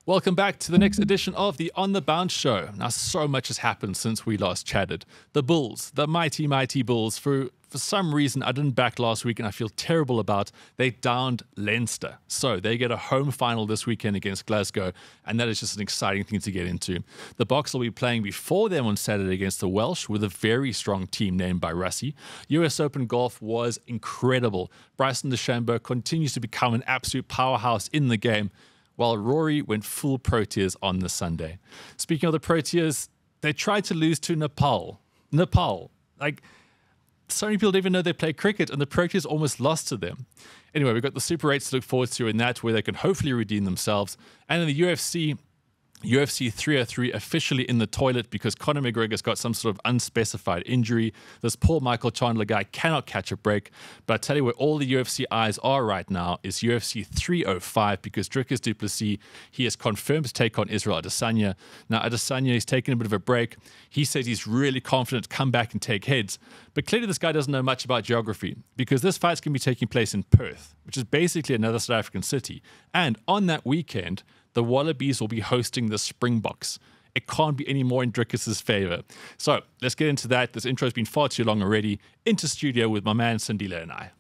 Welcome back to the next edition of the On the Bounce Show. Now, so much has happened since we last chatted. The Bulls, the mighty, mighty Bulls, for some reason I didn't back last week and I feel terrible about, they downed Leinster. So they get a home final this weekend against Glasgow, and that is just an exciting thing to get into. The Boks will be playing before them on Saturday against the Welsh with a very strong team named by Rassie. US Open golf was incredible. Bryson DeChambeau continues to become an absolute powerhouse in the game, while Rory went full Proteas on the Sunday. Speaking of the Proteas, they tried to lose to Nepal. So many people don't even know they play cricket, and the Proteas almost lost to them. Anyway, we've got the Super 8s to look forward to in that, where they can hopefully redeem themselves. And in the UFC 303 officially in the toilet because Conor McGregor's got some sort of unspecified injury. This Paul Michael Chandler guy cannot catch a break. But I tell you where all the UFC eyes are right now is UFC 305 because Dricus du Plessis, he has confirmed to take on Israel Adesanya. Now, Adesanya is taking a bit of a break. He says he's really confident to come back and take heads. But clearly this guy doesn't know much about geography because this fight's going to be taking place in Perth, which is basically another South African city. And on that weekend, the Wallabies will be hosting the Springboks. It can't be any more in Dricus's favor. So let's get into that. This intro has been far too long already. Into studio with my man Sandile and I.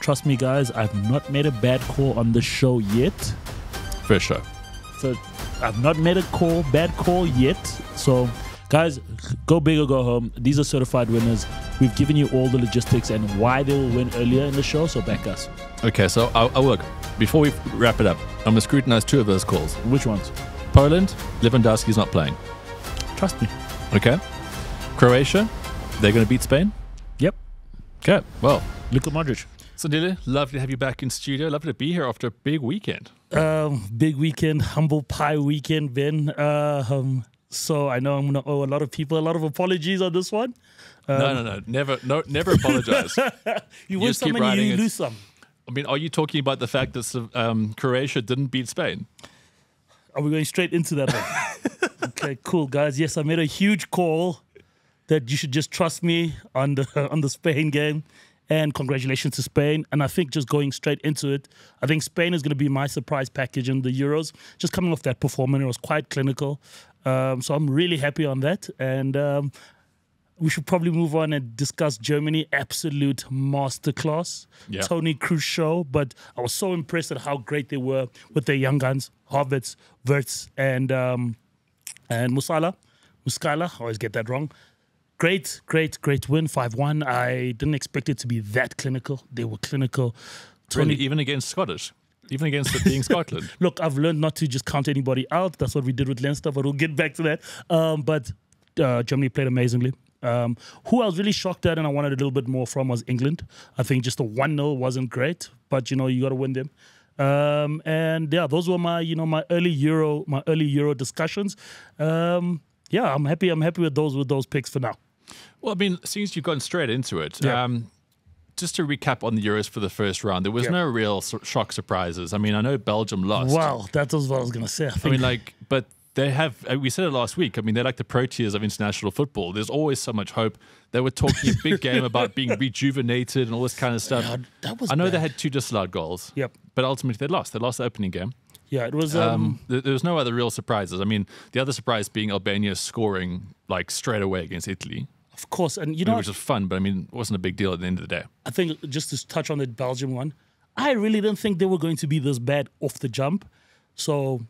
Trust me, guys, I've not made a bad call on the show yet. For sure. So I've not made a bad call yet. So guys, go big or go home. These are certified winners. We've given you all the logistics and why they will win earlier in the show, so back us. Okay, so I'll look. Before we wrap it up, I'm going to scrutinize two of those calls. Which ones? Poland, Lewandowski's not playing. Trust me. Okay. Croatia, they're going to beat Spain? Yep. Okay, well. Luka Modric. Sandile, lovely to have you back in studio. Lovely to be here after a big weekend. Big weekend, humble pie weekend, Ben. So I know I'm going to owe a lot of people a lot of apologies on this one. No. Never apologize. You win some and you lose some. I mean, are you talking about the fact that Croatia didn't beat Spain? Are we going straight into that one? Okay, cool, guys. Yes, I made a huge call that you should just trust me on the Spain game. And congratulations to Spain. And I think just going straight into it, I think Spain is going to be my surprise package in the Euros. Just coming off that performance, it was quite clinical. So I'm really happy on that. And we should probably move on and discuss Germany. Absolute masterclass. Yeah. Tony Kroos show. But I was so impressed at how great they were with their young guns. Havertz, Wirtz, and Musiala. I always get that wrong. Great win, 5-1. I didn't expect it to be that clinical. They were clinical. Really, even against Scottish? Even against it being Scotland? Look, I've learned not to just count anybody out. That's what we did with Leinster, but we'll get back to that. But Germany played amazingly. Who I was really shocked at and I wanted a little bit more from was England. I think just a 1-0 wasn't great, but, you got to win them. And yeah, those were my early Euro discussions. I'm happy with those picks for now. Well, I mean, since you've gone straight into it, just to recap on the Euros for the first round, there was no real shock surprises. I mean, I know Belgium lost. Wow, that was what I was going to say. But they have, we said it last week, I mean, they're like the Proteas of international football. There's always so much hope. They were talking a big game about being rejuvenated and all this kind of stuff. Yeah, that was I know bad. they had 2 disallowed goals, but ultimately they lost. They lost the opening game. Yeah, it was. There was no other real surprises. I mean, the other surprise being Albania scoring straight away against Italy. Of course, and which was fun, but I mean, it wasn't a big deal at the end of the day. I think just to touch on the Belgium one, I really didn't think they were going to be this bad off the jump, so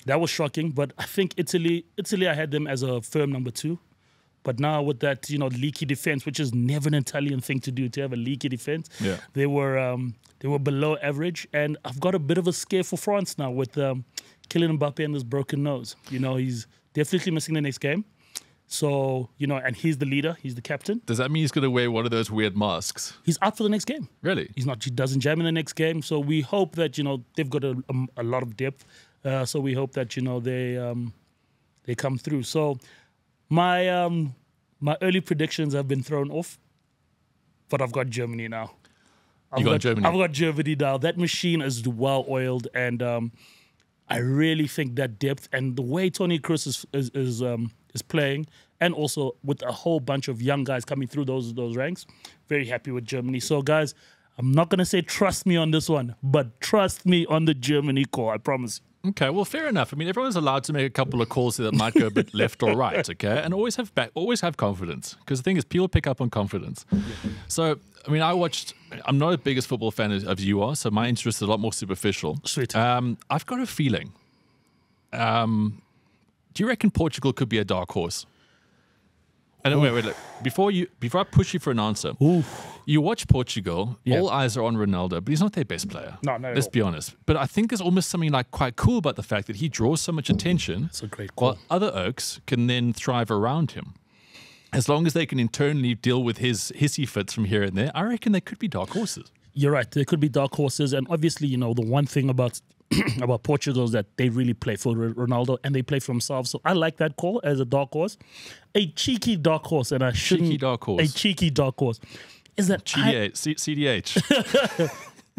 that was shocking. But I think Italy, I had them as a firm number 2. But now with that, leaky defense, which is never an Italian thing to do, to have a leaky defense, they were below average. And I've got a bit of a scare for France now with Kylian Mbappe and his broken nose. He's definitely missing the next game. So, and he's the leader, he's the captain. Does that mean he's going to wear one of those weird masks? He's out for the next game. Really? He doesn't jam in the next game. So we hope that, they've got a lot of depth. So we hope that, they come through. So my early predictions have been thrown off, but I've got Germany now. I've got Germany now. That machine is well oiled, and I really think that depth and the way Tony Kroos is playing and also with a whole bunch of young guys coming through those ranks. Very happy with Germany. So, guys, I'm not going to say trust me on this one, but trust me on the Germany call, I promise you. Okay, well, fair enough. I mean, everyone's allowed to make a couple of calls that might go a bit left or right, okay? And always have confidence, because the thing is, people pick up on confidence. Yeah. So, I mean, I'm not as big a football fan as you are, so my interest is a lot more superficial. Sweet. I've got a feeling. Do you reckon Portugal could be a dark horse? And wait, look. Before I push you for an answer, you watch Portugal, all eyes are on Ronaldo, but he's not their best player. No, let's be honest. But I think there's almost something like quite cool about the fact that he draws so much attention. It's a great call. While other Oaks can then thrive around him. As long as they can internally deal with his hissy fits from here and there, I reckon they could be dark horses. You're right. There could be dark horses. And obviously, the one thing about about Portugal is that they really play for Ronaldo and they play for themselves. So I like that call as a dark horse. A cheeky dark horse. And I shouldn't. Cheeky dark horse. A cheeky dark horse. Is that CDH.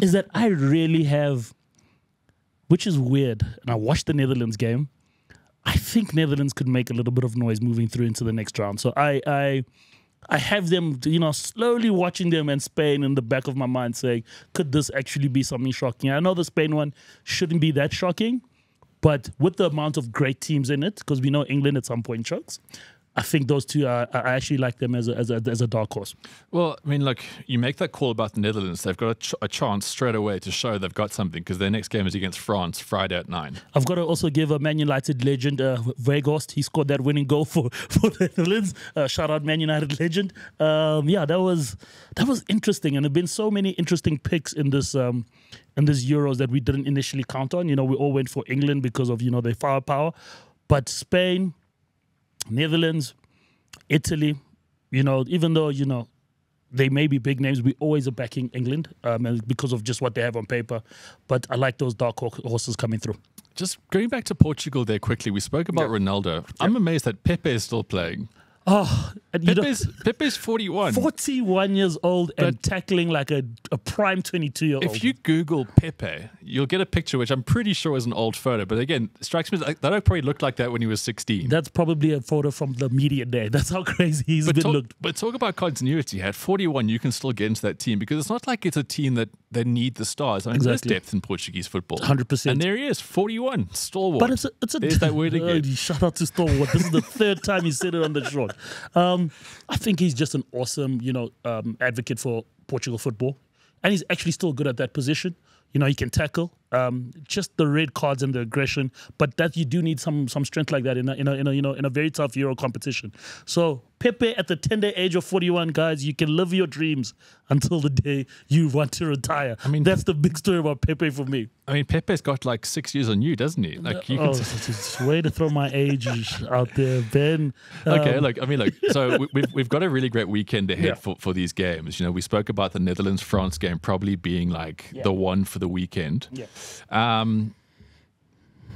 Is that I really have, which is weird. And I watched the Netherlands game. I think Netherlands could make a little bit of noise moving through into the next round. So I have them, slowly watching them and Spain in the back of my mind saying, could this actually be something shocking? I know the Spain one shouldn't be that shocking, but with the amount of great teams in it, because we know England at some point chokes, I think those two, I actually like them as a dark horse. Well, I mean, look, you make that call about the Netherlands. They've got a chance straight away to show they've got something because their next game is against France Friday at 9. I've got to also give a Man United legend, Weghorst. He scored that winning goal for the Netherlands. Shout out Man United legend. That was interesting, and there've been so many interesting picks in this Euros that we didn't initially count on. We all went for England because of their firepower, but Spain, Netherlands, Italy, even though, they may be big names, we always are backing England because of just what they have on paper. But I like those dark horses coming through. Just going back to Portugal there quickly, we spoke about Ronaldo. I'm amazed that Pepe is still playing. Oh, Pepe's 41. 41 years old and tackling like a prime 22-year-old. If you Google Pepe, you'll get a picture, which I'm pretty sure is an old photo. But again, it strikes me like that probably looked like that when he was 16. That's probably a photo from the media day. That's how crazy he's looked. But talk about continuity. At 41, you can still get into that team because it's not like it's a team that they need the stars. I mean, there's depth in Portuguese football. 100%. And there he is, 41, stalwart. But there's that word again. Shout out to stalwart. This is the third time he said it on the show. I think he's just an awesome, advocate for Portugal football, and he's actually still good at that position. He can tackle. Just the red cards and the aggression, but that you do need some strength like that in a very tough Euro competition. So Pepe at the tender age of 41, guys, you can live your dreams until the day you want to retire. I mean, that's the big story about Pepe for me. I mean, Pepe's got like 6 years on you, doesn't he? Like it's a way to throw my age out there, Ben. Okay, so we've got a really great weekend ahead for these games. We spoke about the Netherlands-France game probably being like the one for the weekend. Yeah.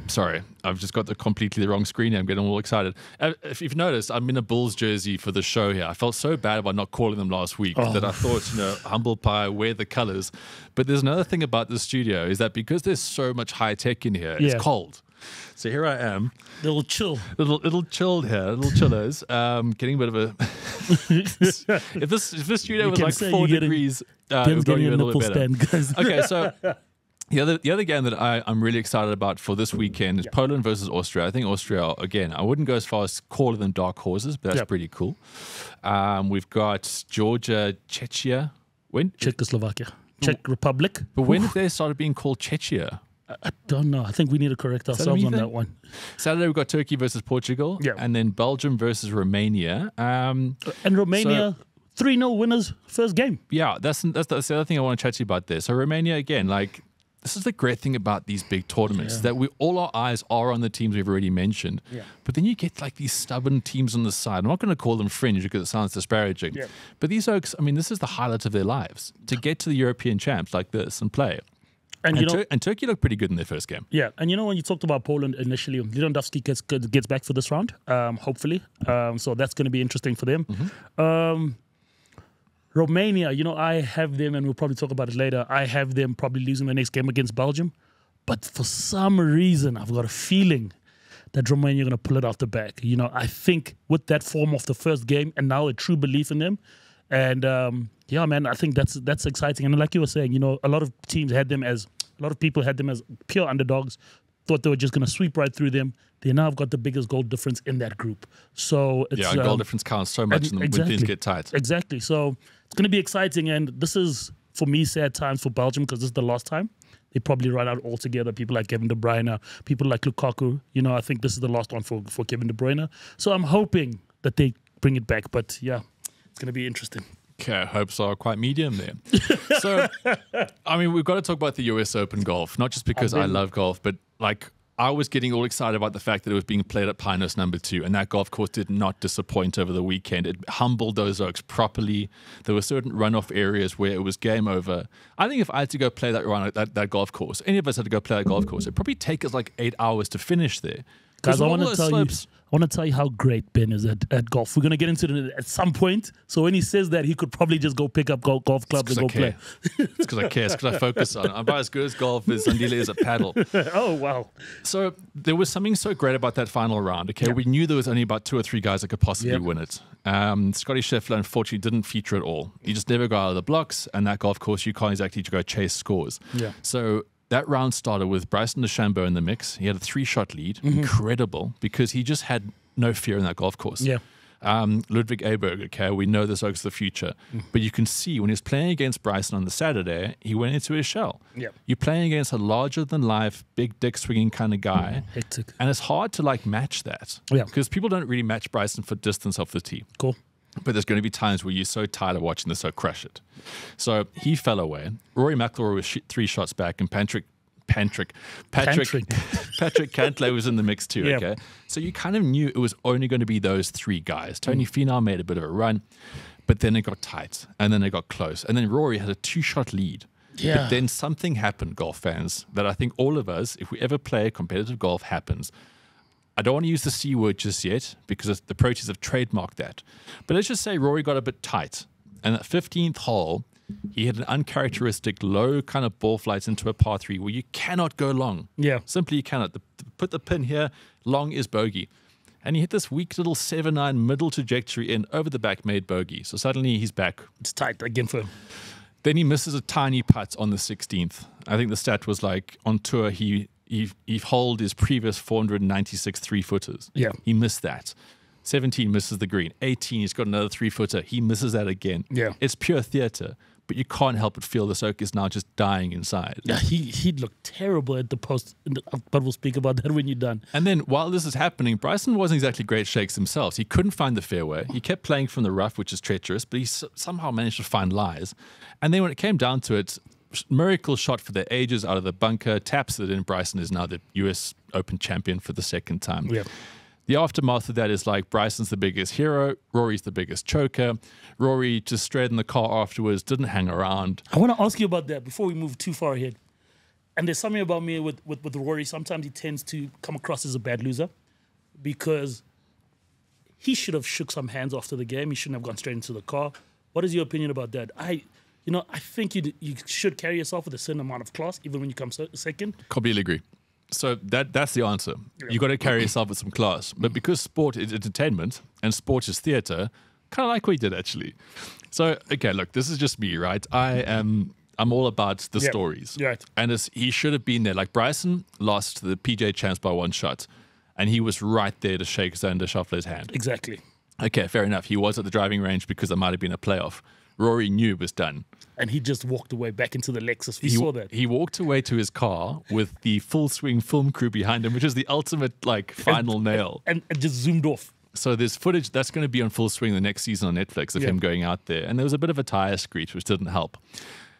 Sorry, I've just got completely the wrong screen here. I'm getting all excited. If you've noticed, I'm in a Bulls jersey for the show here. I felt so bad about not calling them last week that I thought, humble pie, wear the colors. But there's another thing about the studio is that because there's so much high tech in here, it's cold. So here I am. Little chilled here, little chillers. Getting a bit of a... if this studio was like 4 degrees, it would be a little bit better. Okay, so... The other game that I'm really excited about for this weekend is Poland versus Austria. I think Austria, again, I wouldn't go as far as calling them dark horses, but that's pretty cool. We've got Georgia, Czechia. Czechoslovakia. Czech Republic. But when did they start being called Czechia? I don't know. I think we need to correct ourselves on that one. Saturday, we've got Turkey versus Portugal. Yeah. And then Belgium versus Romania. And Romania... 3-0 winners, first game. Yeah, that's the other thing I want to chat to you about there. So Romania, again, this is the great thing about these big tournaments, that all our eyes are on the teams we've already mentioned. Yeah. But then you get like these stubborn teams on the side. I'm not going to call them fringe because it sounds disparaging. Yeah. But these folks, this is the highlight of their lives, to get to the European champs like this and play. And Turkey looked pretty good in their first game. Yeah, and when you talked about Poland initially, Lewandowski gets back for this round, hopefully. So that's going to be interesting for them. Mm-hmm. Romania, I have them, and we'll probably talk about it later, I have them probably losing the next game against Belgium. But for some reason, I've got a feeling that Romain, you're going to pull it out the bag. You know, I think with that form of the first game and now a true belief in him. And yeah, man, I think that's exciting. And like you were saying, you know, a lot of people had them as pure underdogs, thought they were just going to sweep right through them. They now have got the biggest goal difference in that group. So it's, goal difference counts so much when things get tight. Exactly. So it's going to be exciting. And this is, for me, sad times for Belgium because this is the last time. They probably run out altogether. People like Kevin De Bruyne, people like Lukaku. You know, I think this is the last one for Kevin De Bruyne. So I'm hoping that they bring it back. But yeah, it's going to be interesting. Okay, hopes are quite medium there. So, I mean, we've got to talk about the US Open golf, not just because I love golf, but like I was getting all excited about the fact that it was being played at Pinehurst number 2, and that golf course did not disappoint over the weekend. It humbled those oaks properly. There were certain runoff areas where it was game over. I think if I had to go play that golf course, any of us had to go play that golf course, it'd probably take us like 8 hours to finish there. Guys, I want to tell you how great Ben is at golf. We're going to get into it at some point. So when he says that, he could probably just go pick up golf clubs and go play. It's because I care. It's because I focus on it. I'm about as good as golf as Sandile is at paddle. Oh, wow. So there was something so great about that final round. Okay, we knew there was only about 2 or 3 guys that could possibly win it. Scotty Scheffler, unfortunately, didn't feature at all. He just never got out of the blocks, and that golf course, you can't exactly go chase scores. Yeah. So that round started with Bryson DeChambeau in the mix. He had a 3-shot lead. Incredible, because he just had no fear in that golf course. Yeah. Ludwig Aberg, okay, we know this oak's the future. But you can see when he was playing against Bryson on the Saturday, he went into his shell. Yeah. You're playing against a larger-than-life, big dick swinging kind of guy. Hectic. And it's hard to, like, match that. Yeah. Because people don't really match Bryson for distance off the tee. Cool. But there's going to be times where you're so tired of watching this, so crush it. So he fell away. Rory McIlroy was 3 shots back, and Patrick Cantlay was in the mix too. Yeah. Okay, so you kind of knew it was only going to be those 3 guys. Tony Finau made a bit of a run, but then it got tight, and then it got close, and then Rory had a 2-shot lead. Yeah. But then something happened, golf fans, that I think all of us, if we ever play competitive golf, happens. I don't want to use the C word just yet because the Proteas have trademarked that. But let's just say Rory got a bit tight. And at 15th hole, he had an uncharacteristic low kind of ball flight into a par 3 where you cannot go long. Yeah. Simply you cannot. Put the pin here, long is bogey. And he hit this weak little 7-9 middle trajectory in over the back, made bogey. So suddenly he's back. It's tight again for him. Then he misses a tiny putt on the 16th. I think the stat was like on tour he holed his previous 496 3-footers. Yeah. He missed that. 17 misses the green. 18, he's got another 3-footer. He misses that again. Yeah. It's pure theater, but you can't help but feel this oak is now just dying inside. Yeah, he looked terrible at the post, but we'll speak about that when you're done. And then while this is happening, Bryson wasn't exactly great shakes himself. He couldn't find the fairway. He kept playing from the rough, which is treacherous, but he somehow managed to find lies. And then when it came down to it, miracle shot for the ages out of the bunker, taps it in. Bryson is now the US Open champion for the 2nd time. Yeah. The aftermath of that is like Bryson's the biggest hero, Rory's the biggest choker. Rory just straight in the car afterwards, didn't hang around. I want to ask you about that before we move too far ahead. And there's something about me with Rory. Sometimes he tends to come across as a bad loser because he should have shook some hands after the game. He shouldn't have gone straight into the car. What is your opinion about that? I think you should carry yourself with a certain amount of class, even when you come second. Completely agree. So that's the answer. Yeah. You got to carry yourself with some class. But because sport is entertainment and sport is theater, kind of like we did actually. So okay, look, this is just me, right? I'm all about the stories. Right. And he should have been there. Like Bryson lost the PJ Champs by 1 shot, and he was right there to shake Xander Schauffele's hand. Exactly. Okay, fair enough. He was at the driving range because there might have been a playoff. Rory knew it was done. And he just walked away back into the Lexus. We saw that. He walked away to his car with the Full Swing film crew behind him, which is the ultimate like final nail. And just zoomed off. So there's footage that's going to be on Full Swing the next season on Netflix of him going out there. And there was a bit of a tire screech, which didn't help.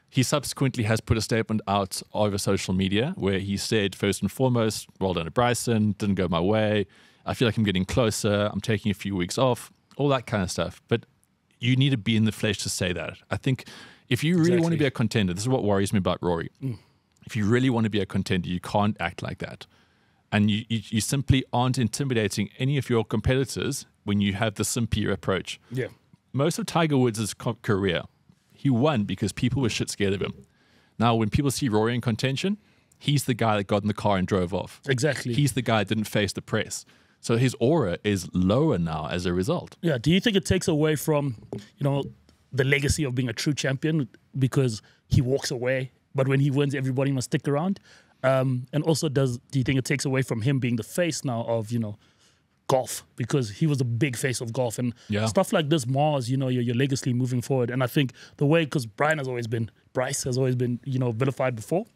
He subsequently has put a statement out over social media where he said, first and foremost, well done to Bryson, didn't go my way. I feel like I'm getting closer. I'm taking a few weeks off, all that kind of stuff. But you need to be in the flesh to say that. I think if you really want to be a contender, this is what worries me about Rory. If you really want to be a contender, you can't act like that. And you simply aren't intimidating any of your competitors when you have the simpier approach. Yeah. Most of Tiger Woods' career, he won because people were shit scared of him. Now, when people see Rory in contention, He's the guy that got in the car and drove off. Exactly. He's the guy that didn't face the press. So his aura is lower now as a result. Yeah. Do you think it takes away from, the legacy of being a true champion because he walks away, but when he wins, everybody must stick around? And also, do you think it takes away from him being the face now of, golf, because he was a big face of golf, and stuff like this mars, your legacy moving forward. And I think the way, because Bryce has always been, vilified before,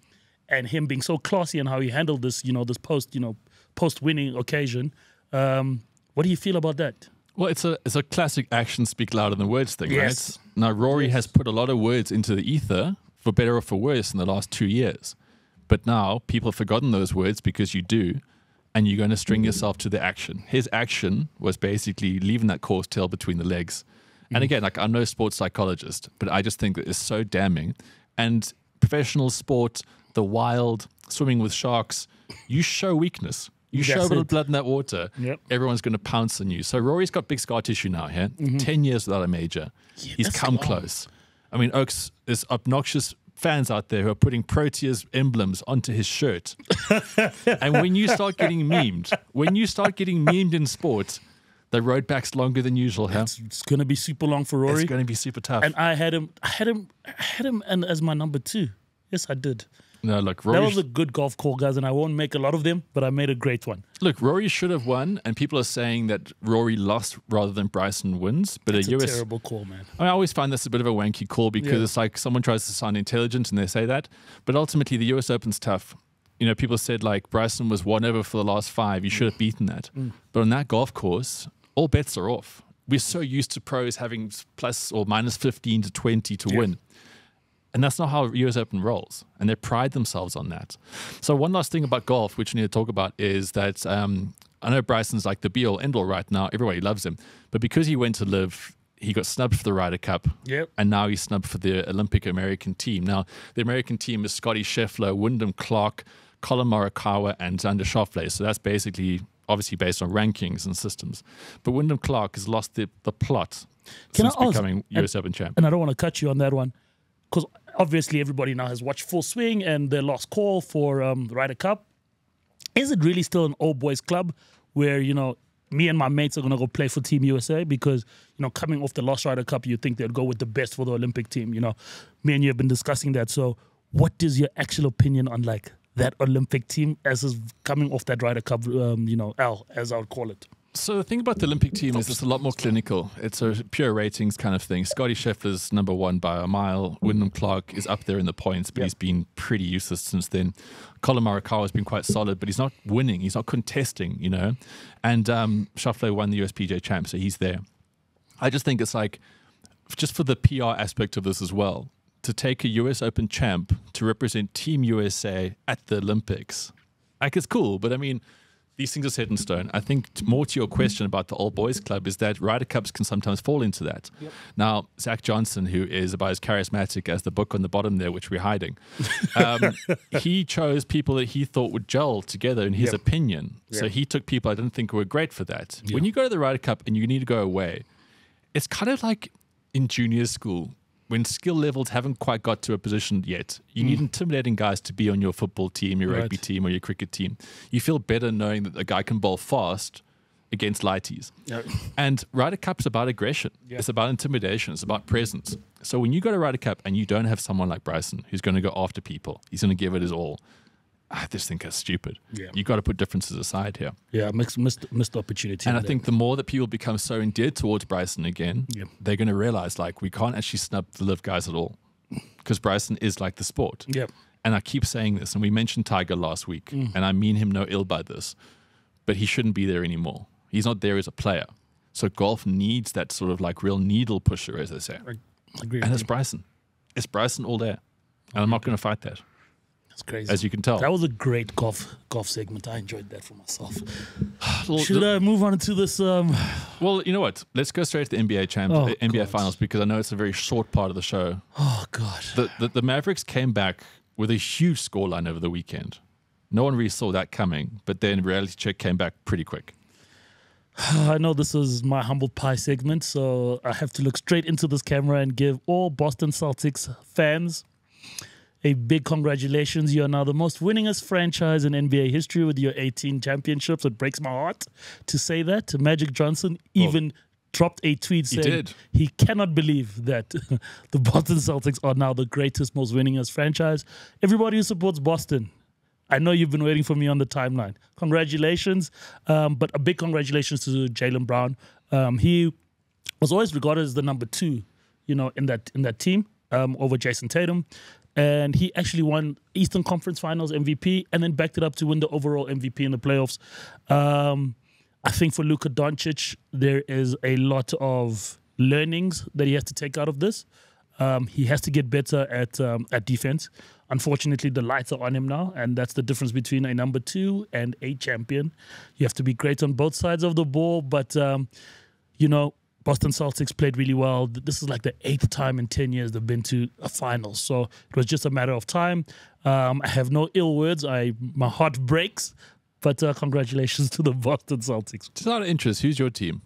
and him being so classy and how he handled this, this post-winning occasion. What do you feel about that? Well, it's a classic actions speak louder than words thing, Yes. right? Now, Rory has put a lot of words into the ether, for better or for worse, in the last 2 years. But now people have forgotten those words because you do, and you're going to string yourself to the action. His action was basically leaving that course tail between the legs. And again, like, I'm no sports psychologist, but I just think that it's so damning. And professional sport, the wild, swimming with sharks, you show weakness. You show a little blood in that water, everyone's going to pounce on you. So Rory's got big scar tissue now here. 10 years without a major. Yeah, he's come close. I mean, Oaks, there's obnoxious fans out there who are putting Proteas emblems onto his shirt. And when you start getting memed, in sports, the road back's longer than usual. It's going to be super long for Rory. It's going to be super tough. And I had him and as my number 2. Yes, I did. No, look, that was a good golf call, guys, and I won't make a lot of them, but I made a great one. Look, Rory should have won, and people are saying that Rory lost rather than Bryson wins. But it's a terrible call, man. I always find this a bit of a wanky call because it's like someone tries to sound intelligent and they say that. But ultimately, the US Open's tough. People said, like, Bryson was 1 over for the last 5. You should have beaten that. But on that golf course, all bets are off. We're so used to pros having plus or minus 15 to 20 to win. And that's not how US Open rolls. And they pride themselves on that. So one last thing about golf, which we need to talk about, is that I know Bryson's like the be-all, end-all right now. Everybody loves him. But because he went to live, he got snubbed for the Ryder Cup. And now he's snubbed for the Olympic American team. Now, the American team is Scotty Scheffler, Wyndham Clark, Colin Morikawa, and Xander Schauffele. So that's basically, obviously, based on rankings and systems. But Wyndham Clark has lost the plot since becoming US Open champ. And I don't want to cut you on that one, because obviously everybody now has watched Full Swing and their last call for the Ryder Cup. Is it really still an old boys club where, me and my mates are going to go play for Team USA? Because, coming off the last Ryder Cup, you think they'd go with the best for the Olympic team. Me and you have been discussing that. So what is your actual opinion on, like, that Olympic team as is coming off that Ryder Cup, L, as I would call it? So the thing about the Olympic team is it's a lot more clinical. It's a pure ratings kind of thing. Scotty Scheffler's number 1 by a mile. Wyndham Clark is up there in the points, but he's been pretty useless since then. Colin Morikawa has been quite solid, but he's not winning. He's not contesting, And Schauffele won the USPGA champ, so he's there. I just think it's like, just for the PR aspect of this as well, to take a US Open champ to represent Team USA at the Olympics. Like, it's cool, but I mean, these things are set in stone. I think more to your question about the All Boys Club is that Ryder Cups can sometimes fall into that. Now, Zach Johnson, who is about as charismatic as the book on the bottom there, which we're hiding, he chose people that he thought would gel together in his opinion. So he took people I didn't think were great for that. When you go to the Ryder Cup and you need to go away, it's kind of like in junior school, when skill levels haven't quite got to a position yet, you need intimidating guys to be on your football team, your rugby team, or your cricket team. You feel better knowing that a guy can bowl fast against lighties. And Ryder Cup's about aggression. It's about intimidation. It's about presence. So when you go to Ryder Cup and you don't have someone like Bryson who's going to go after people, he's going to give it his all. I just think that's stupid. You've got to put differences aside here. Missed opportunity. And I think the more that people become so endeared towards Bryson again, they're going to realize, like, we can't actually snub the live guys at all, because Bryson is like the sport. And I keep saying this, and we mentioned Tiger last week, and I mean him no ill by this, but he shouldn't be there anymore. He's not there as a player. So golf needs that sort of like real needle pusher, as they say. I agree. And it's Bryson. It's Bryson all there. And I'm not going to fight that. Crazy. As you can tell. That was a great golf segment. I enjoyed that for myself. Should I move on to this? Well, you know what? Let's go straight to the NBA Finals, because I know it's a very short part of the show. Oh, God. The Mavericks came back with a huge scoreline over the weekend. No one really saw that coming, but then Reality Check came back pretty quick. I know this is my humble pie segment, so I have to look straight into this camera and give all Boston Celtics fans a big congratulations. You are now the most winningest franchise in NBA history with your 18 championships. It breaks my heart to say that. Magic Johnson even dropped a tweet saying he cannot believe that the Boston Celtics are now the greatest, most winningest franchise. Everybody who supports Boston, I know you've been waiting for me on the timeline. Congratulations. But a big congratulations to Jaylen Brown. He was always regarded as the number 2, in that team over Jason Tatum. And he actually won Eastern Conference Finals MVP and then backed it up to win the overall MVP in the playoffs. I think for Luka Doncic, there is a lot of learnings that he has to take out of this. He has to get better at defense. Unfortunately, the lights are on him now, and that's the difference between a number 2 and a champion. You have to be great on both sides of the ball, but, Boston Celtics played really well. This is like the 8th time in 10 years they've been to a finals, so it was just a matter of time. I have no ill words. My heart breaks, but congratulations to the Boston Celtics. Just out of interest, who's your team?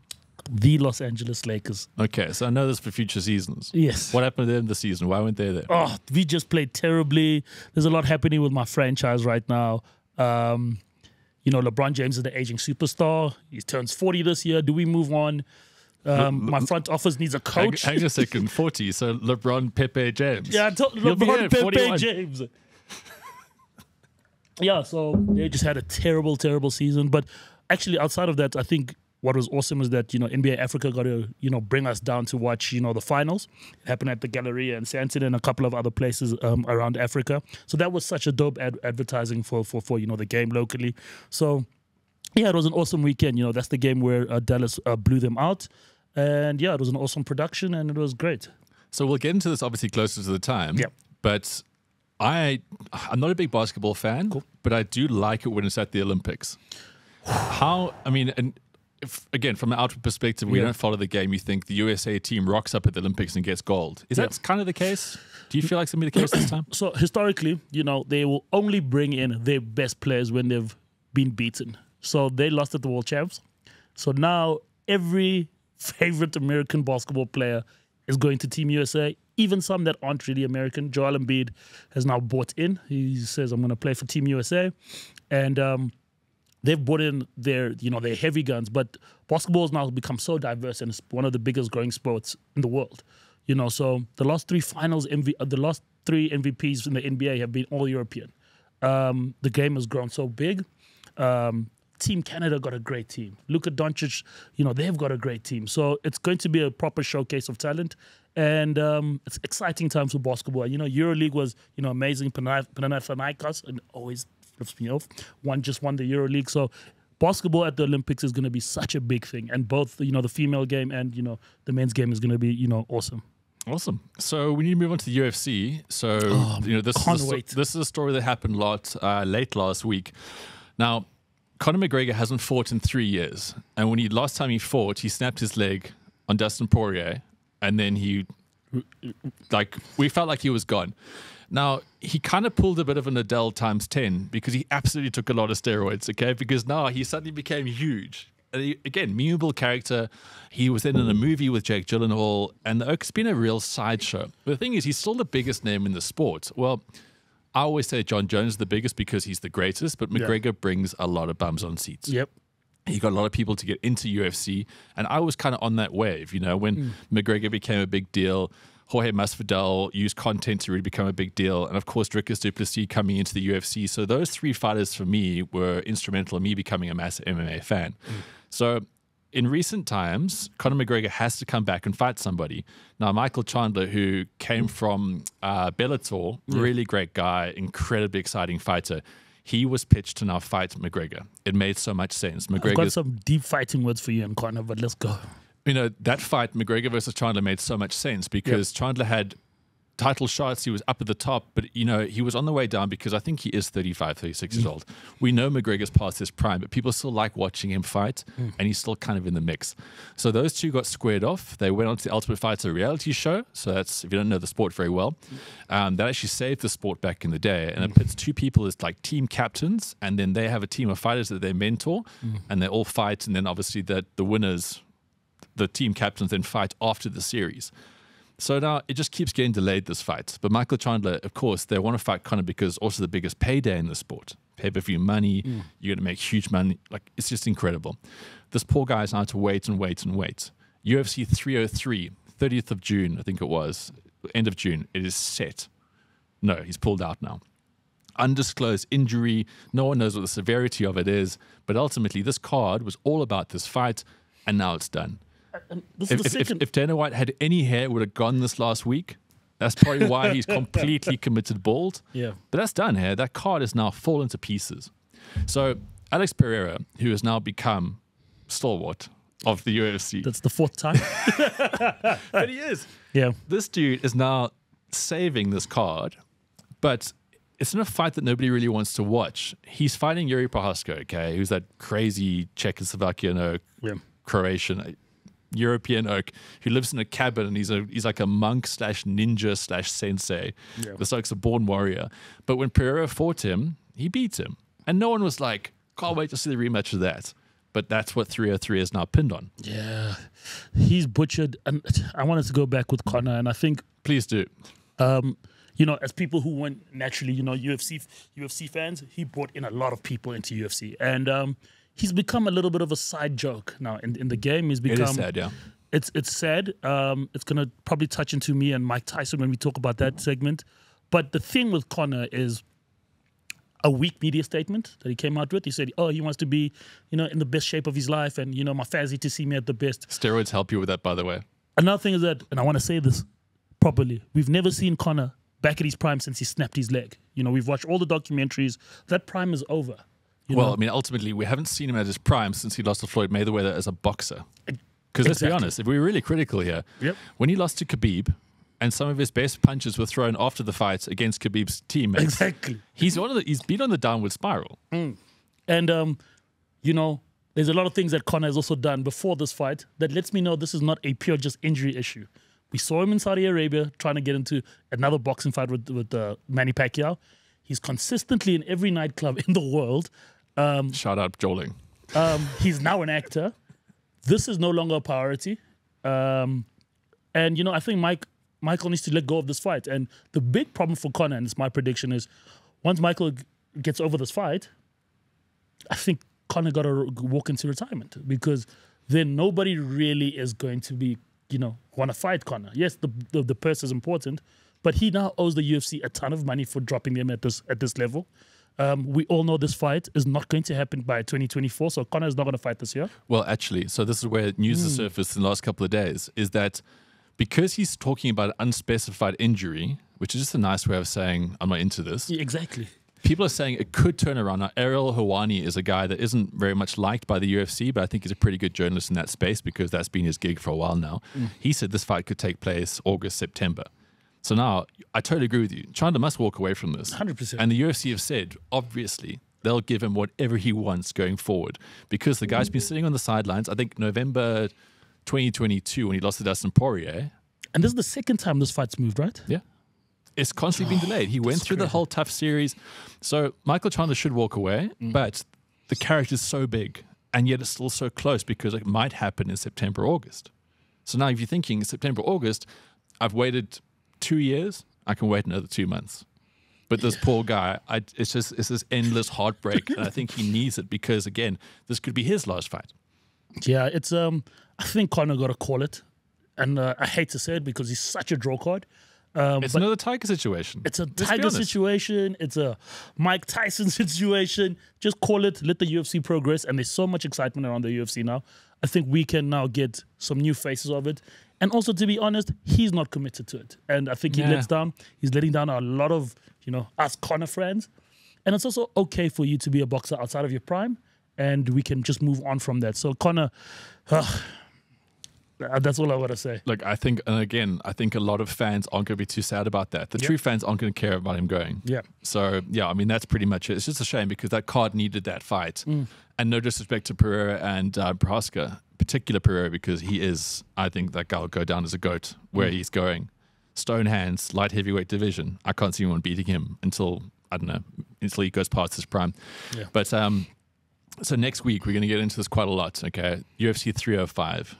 The Los Angeles Lakers. Okay, so I know this for future seasons. Yes. What happened to them this season? Why weren't they there? Oh, we just played terribly. There's a lot happening with my franchise right now. LeBron James is the aging superstar. He turns 40 this year. Do we move on? My front office needs a coach. Hang a second, 40. So LeBron, Pepe, James. Yeah, LeBron, Pepe, James. Yeah, so they just had a terrible, terrible season. But actually, outside of that, I think what was awesome is that, NBA Africa got to, bring us down to watch, the finals. It happened at the Galleria in Sandton and a couple of other places around Africa. So that was such a dope advertising for the game locally. So, yeah, it was an awesome weekend. That's the game where Dallas blew them out. And, yeah, it was an awesome production and it was great. So we'll get into this obviously closer to the time. Yeah. But I'm not a big basketball fan, but I do like it when it's at the Olympics. If, again, from an outward perspective, we don't follow the game. You think the USA team rocks up at the Olympics and gets gold. Is that kind of the case? Do you feel like it's going to be the case this time? So historically, they will only bring in their best players when they've been beaten. So they lost at the World Champs. So now every favorite American basketball player is going to Team USA, even some that aren't really American. Joel Embiid has now bought in. He says, I'm going to play for Team USA. And they've brought in their heavy guns, but basketball has now become so diverse and it's one of the biggest growing sports in the world. So the last 3 the last 3 MVPs in the NBA have been all European. The game has grown so big. Team Canada got a great team. Luka Doncic, they've got a great team. So it's going to be a proper showcase of talent. And it's exciting times for basketball. EuroLeague was, amazing. Panathinaikos, and always flips me off. Just won the EuroLeague. So basketball at the Olympics is going to be such a big thing. And both, the female game and, the men's game is going to be, awesome. Awesome. So we need to move on to the UFC. So, this is a story that happened late last week. Now, Conor McGregor hasn't fought in 3 years. And when last time he fought, he snapped his leg on Dustin Poirier. And then we felt like he was gone. Now, he kind of pulled a bit of an Adele times 10 because he absolutely took a lot of steroids, okay? Because now he suddenly became huge. And again, memeable character. He was then in a movie with Jake Gyllenhaal. And it's been a real sideshow. But the thing is, he's still the biggest name in the sport. Well, I always say John Jones is the biggest because he's the greatest, but McGregor brings a lot of bums on seats. Yep. He got a lot of people to get into UFC, and I was kind of on that wave, when McGregor became a big deal. Jorge Masvidal used content to really become a big deal, and of course Dricus du Plessis coming into the UFC. So those 3 fighters for me were instrumental in me becoming a massive MMA fan. So in recent times, Conor McGregor has to come back and fight somebody. Now, Michael Chandler, who came from Bellator, really great guy, incredibly exciting fighter. He was pitched to now fight McGregor. It made so much sense. I've got some deep fighting words for you in Conor, but let's go. That fight, McGregor versus Chandler, made so much sense because Chandler had title shots. He was up at the top, but, he was on the way down because I think he is 35, 36 years old. We know McGregor's past his prime, but people still like watching him fight, and he's still kind of in the mix. So those two got squared off. They went on to the Ultimate Fighter reality show. So that's, if you don't know the sport very well, that actually saved the sport back in the day. And it puts 2 people as like team captains, and then they have a team of fighters that they mentor, and they all fight. And then obviously the winners, the team captains, then fight after the series. So now it just keeps getting delayed, this fight. But Michael Chandler, of course, they want to fight Conor because also the biggest payday in the sport. Pay-per-view money, you're going to make huge money. Like, it's just incredible. This poor guy is now to wait and wait and wait. UFC 303, 30th of June, I think it was, end of June, it is set. No, he's pulled out now. Undisclosed injury, no one knows what the severity of it is, but ultimately this card was all about this fight, and now it's done. If Dana White had any hair, it would have gone this last week. That's probably why he's completely committed bald. Yeah. But that's done here. That card is now fallen to pieces. So Alex Pereira, who has now become stalwart of the UFC. That's the 4th time. But he is. Yeah. This dude is now saving this card, but it's in a fight that nobody really wants to watch. He's fighting Yuri Prohaska, okay, who's that crazy Czechoslovakian Croatian European oak who lives in a cabin, and he's like a monk slash ninja slash sensei. Yeah. That's like a born warrior. But when Pereira fought him, he beat him. And no one was like, can't wait to see the rematch of that. But that's what 303 is now pinned on. Yeah. He's butchered. And I wanted to go back with Conor, and I think... Please do. You know, as people who went naturally, you know, UFC fans, he brought in a lot of people into UFC. And he's become a little bit of a side joke now in the game. He's become... It is sad, yeah. It's sad. It's going to probably touch into me and Mike Tyson when we talk about that segment. But the thing with Conor is a weak media statement that he came out with. He said, he wants to be, you know, in the best shape of his life, and, you know, my fans need to see me at the best. Steroids help you with that, by the way. Another thing is that, and I want to say this properly, we've never seen Conor back at his prime since he snapped his leg. You know, we've watched all the documentaries. That prime is over. Well, I mean, ultimately, we haven't seen him at his prime since he lost to Floyd Mayweather as a boxer. Because let's be honest, if we're really critical here, when he lost to Khabib, and some of his best punches were thrown after the fight against Khabib's teammates. Exactly. He's been on the downward spiral. And, you know, there's a lot of things that Conor has also done before this fight that lets me know this is not a pure just injury issue. We saw him in Saudi Arabia trying to get into another boxing fight with Manny Pacquiao. He's consistently in every nightclub in the world. Shout out Joling. He's now an actor. This is no longer a priority. And, you know, I think Michael needs to let go of this fight. And the big problem for Conor, and it's my prediction, is once Michael gets over this fight, I think Conor got to walk into retirement, because then nobody really is going to be, you know, want to fight Conor. Yes, the purse is important, but he now owes the UFC a ton of money for dropping him at this level. We all know this fight is not going to happen by 2024, so Conor is not going to fight this year. Well, actually, so this is where news has surfaced in the last couple of days, is that because he's talking about an unspecified injury, which is just a nice way of saying, I'm not into this. Yeah, exactly. People are saying it could turn around. Now, Ariel Helwani is a guy that isn't very much liked by the UFC, but I think he's a pretty good journalist in that space because that's been his gig for a while now. He said this fight could take place August, September. So now, I totally agree with you. Chandler must walk away from this. 100%. And the UFC have said, obviously, they'll give him whatever he wants going forward, because the guy's been sitting on the sidelines. I think November 2022 when he lost to Dustin Poirier. And this is the second time this fight's moved, right? Yeah. It's constantly been delayed. He went through the whole tough series. So Michael Chandler should walk away, but the carriage is so big, and yet it's still so close because it might happen in September, August. So now if you're thinking September, August, I've waited 2 years, I can wait another 2 months. But this poor guy, it's this endless heartbreak, and I think he needs it because, again, this could be his last fight. Yeah, it's I think Conor got to call it, and I hate to say it because he's such a draw card. It's another Tiger situation. It's a Tiger situation. It's a Mike Tyson situation. Just call it, let the UFC progress. And there's so much excitement around the UFC now. I think we can now get some new faces of it. And also, to be honest, he's not committed to it. And I think he's letting down a lot of, you know, us Conor friends. And it's also okay for you to be a boxer outside of your prime. And we can just move on from that. So Conor, that's all I want to say. Look, I think, and again, I think a lot of fans aren't going to be too sad about that. The true fans aren't going to care about him going. Yeah. So, yeah, I mean, that's pretty much it. It's just a shame because that card needed that fight. And no disrespect to Pereira and Prohaska, particular Pereira, because he is, I think that guy will go down as a GOAT where he's going. Stone hands, light heavyweight division. I can't see anyone beating him until, I don't know, until he goes past his prime. Yeah. But, so next week, we're going to get into this quite a lot, okay? UFC 305.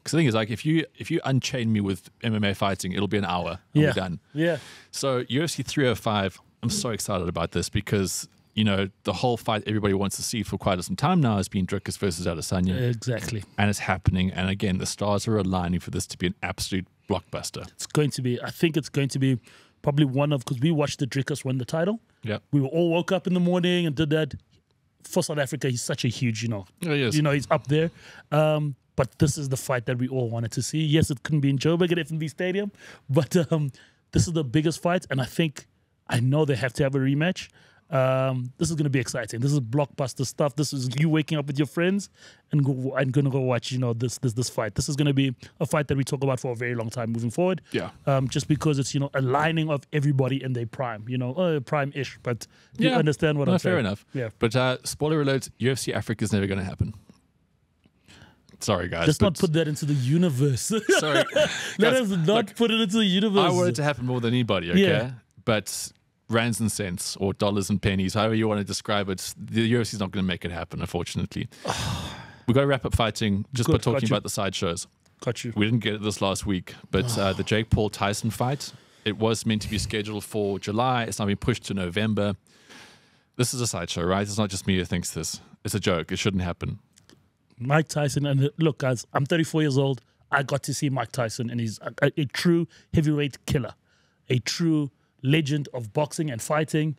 Because the thing is, like, if you unchain me with MMA fighting, it'll be an hour. And we're done. Yeah. So UFC 305, I'm so excited about this because, you know, the whole fight everybody wants to see for quite some time now has been Dricus versus Adesanya. Exactly. And it's happening. And again, the stars are aligning for this to be an absolute blockbuster. It's going to be, I think it's going to be probably one of, because we watched the Dricus win the title. Yeah. We were all woke up in the morning and did that. For South Africa, he's such a huge, you know, he's up there. But this is the fight that we all wanted to see. Yes, it couldn't be in Joburg at FNB Stadium, but this is the biggest fight. And I know they have to have a rematch. This is going to be exciting. This is blockbuster stuff. This is you waking up with your friends and going to go watch, you know, this fight. This is going to be a fight that we talk about for a very long time moving forward. Yeah. Just because it's, you know, aligning of everybody in their prime, you know, prime-ish, but you understand what I'm saying. Fair enough. Yeah. But spoiler alert, UFC Africa is never going to happen. Sorry, guys. Let's not put that into the universe. Sorry. Let us not put it into the universe. I want it to happen more than anybody, okay? Yeah. But rands and cents or dollars and pennies, however you want to describe it, the UFC is not going to make it happen, unfortunately. We've got to wrap up fighting just by talking about the side shows. Got you. We didn't get it this last week, but the Jake Paul Tyson fight, it was meant to be scheduled for July. It's now been pushed to November. This is a sideshow, right? It's not just me who thinks this. It's a joke. It shouldn't happen. Mike Tyson, and look, guys, I'm 34 years old. I got to see Mike Tyson, and he's a true heavyweight killer, a true legend of boxing and fighting.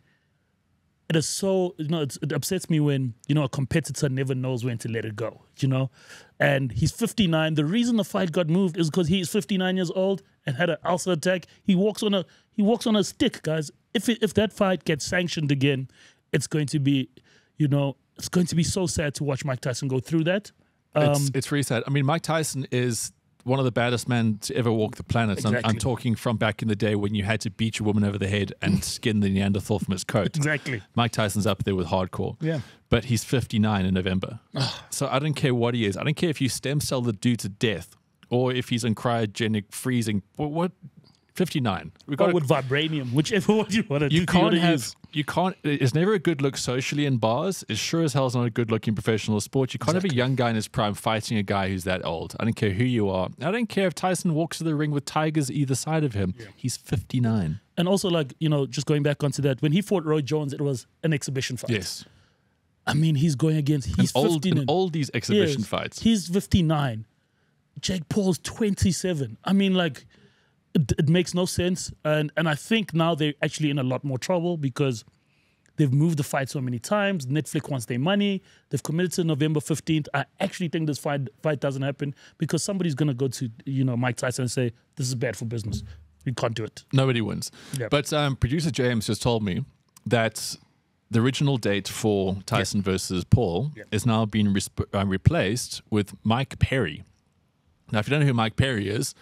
It is so, you know, it upsets me when, you know, a competitor never knows when to let it go, you know. And he's 59. The reason the fight got moved is because he is 59 years old and had an ulcer attack. He walks on a stick, guys. If that fight gets sanctioned again, it's going to be, you know, it's going to be so sad to watch Mike Tyson go through that. It's really sad. I mean, Mike Tyson is one of the baddest men to ever walk the planet. Exactly. I'm talking from back in the day when you had to beat a woman over the head and skin the Neanderthal from his coat. Exactly. Mike Tyson's up there with hardcore. Yeah. But he's 59 in November. So I don't care what he is. I don't care if you stem cell the dude to death or if he's in cryogenic freezing. What? 59. With vibranium, whichever one you want to do. You can't, it's never a good look socially in bars. It sure as hell is not a good look in professional sports. You can't have a young guy in his prime fighting a guy who's that old. I don't care who you are. I don't care if Tyson walks to the ring with tigers either side of him. Yeah. He's 59. And also, like, you know, just going back onto that, when he fought Roy Jones, it was an exhibition fight. Yes. I mean, he's going against, he's 59. All these exhibition fights. He's 59. Jake Paul's 27. I mean, like, it makes no sense. And I think now they're actually in a lot more trouble because they've moved the fight so many times. Netflix wants their money. They've committed to November 15th. I actually think this fight doesn't happen because somebody's going to go to, you know, Mike Tyson and say, this is bad for business. We can't do it. Nobody wins. Yep. But producer James just told me that the original date for Tyson versus Paul is now being replaced with Mike Perry. Now, if you don't know who Mike Perry is,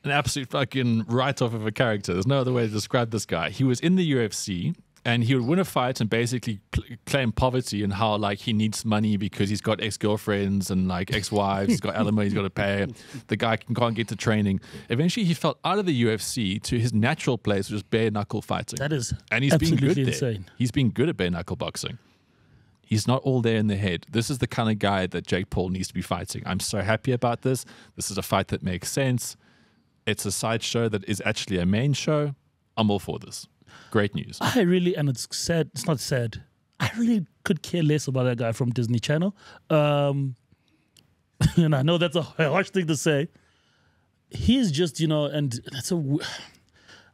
an absolute fucking write-off of a character. There's no other way to describe this guy. He was in the UFC, and he would win a fight and basically claim poverty and how, like, he needs money because he's got ex-girlfriends and, like, ex-wives. He's got alimony he's got to pay. The guy can't get to training. Eventually, he fell out of the UFC to his natural place, which is bare-knuckle fighting. That is and he's been good insane. There. He's been good at bare-knuckle boxing. He's not all there in the head. This is the kind of guy that Jake Paul needs to be fighting. I'm so happy about this. This is a fight that makes sense. It's a side show that is actually a main show. I'm all for this. Great news. And it's sad. It's not sad. I really could care less about that guy from Disney Channel. And I know that's a harsh thing to say. He's just, you know, and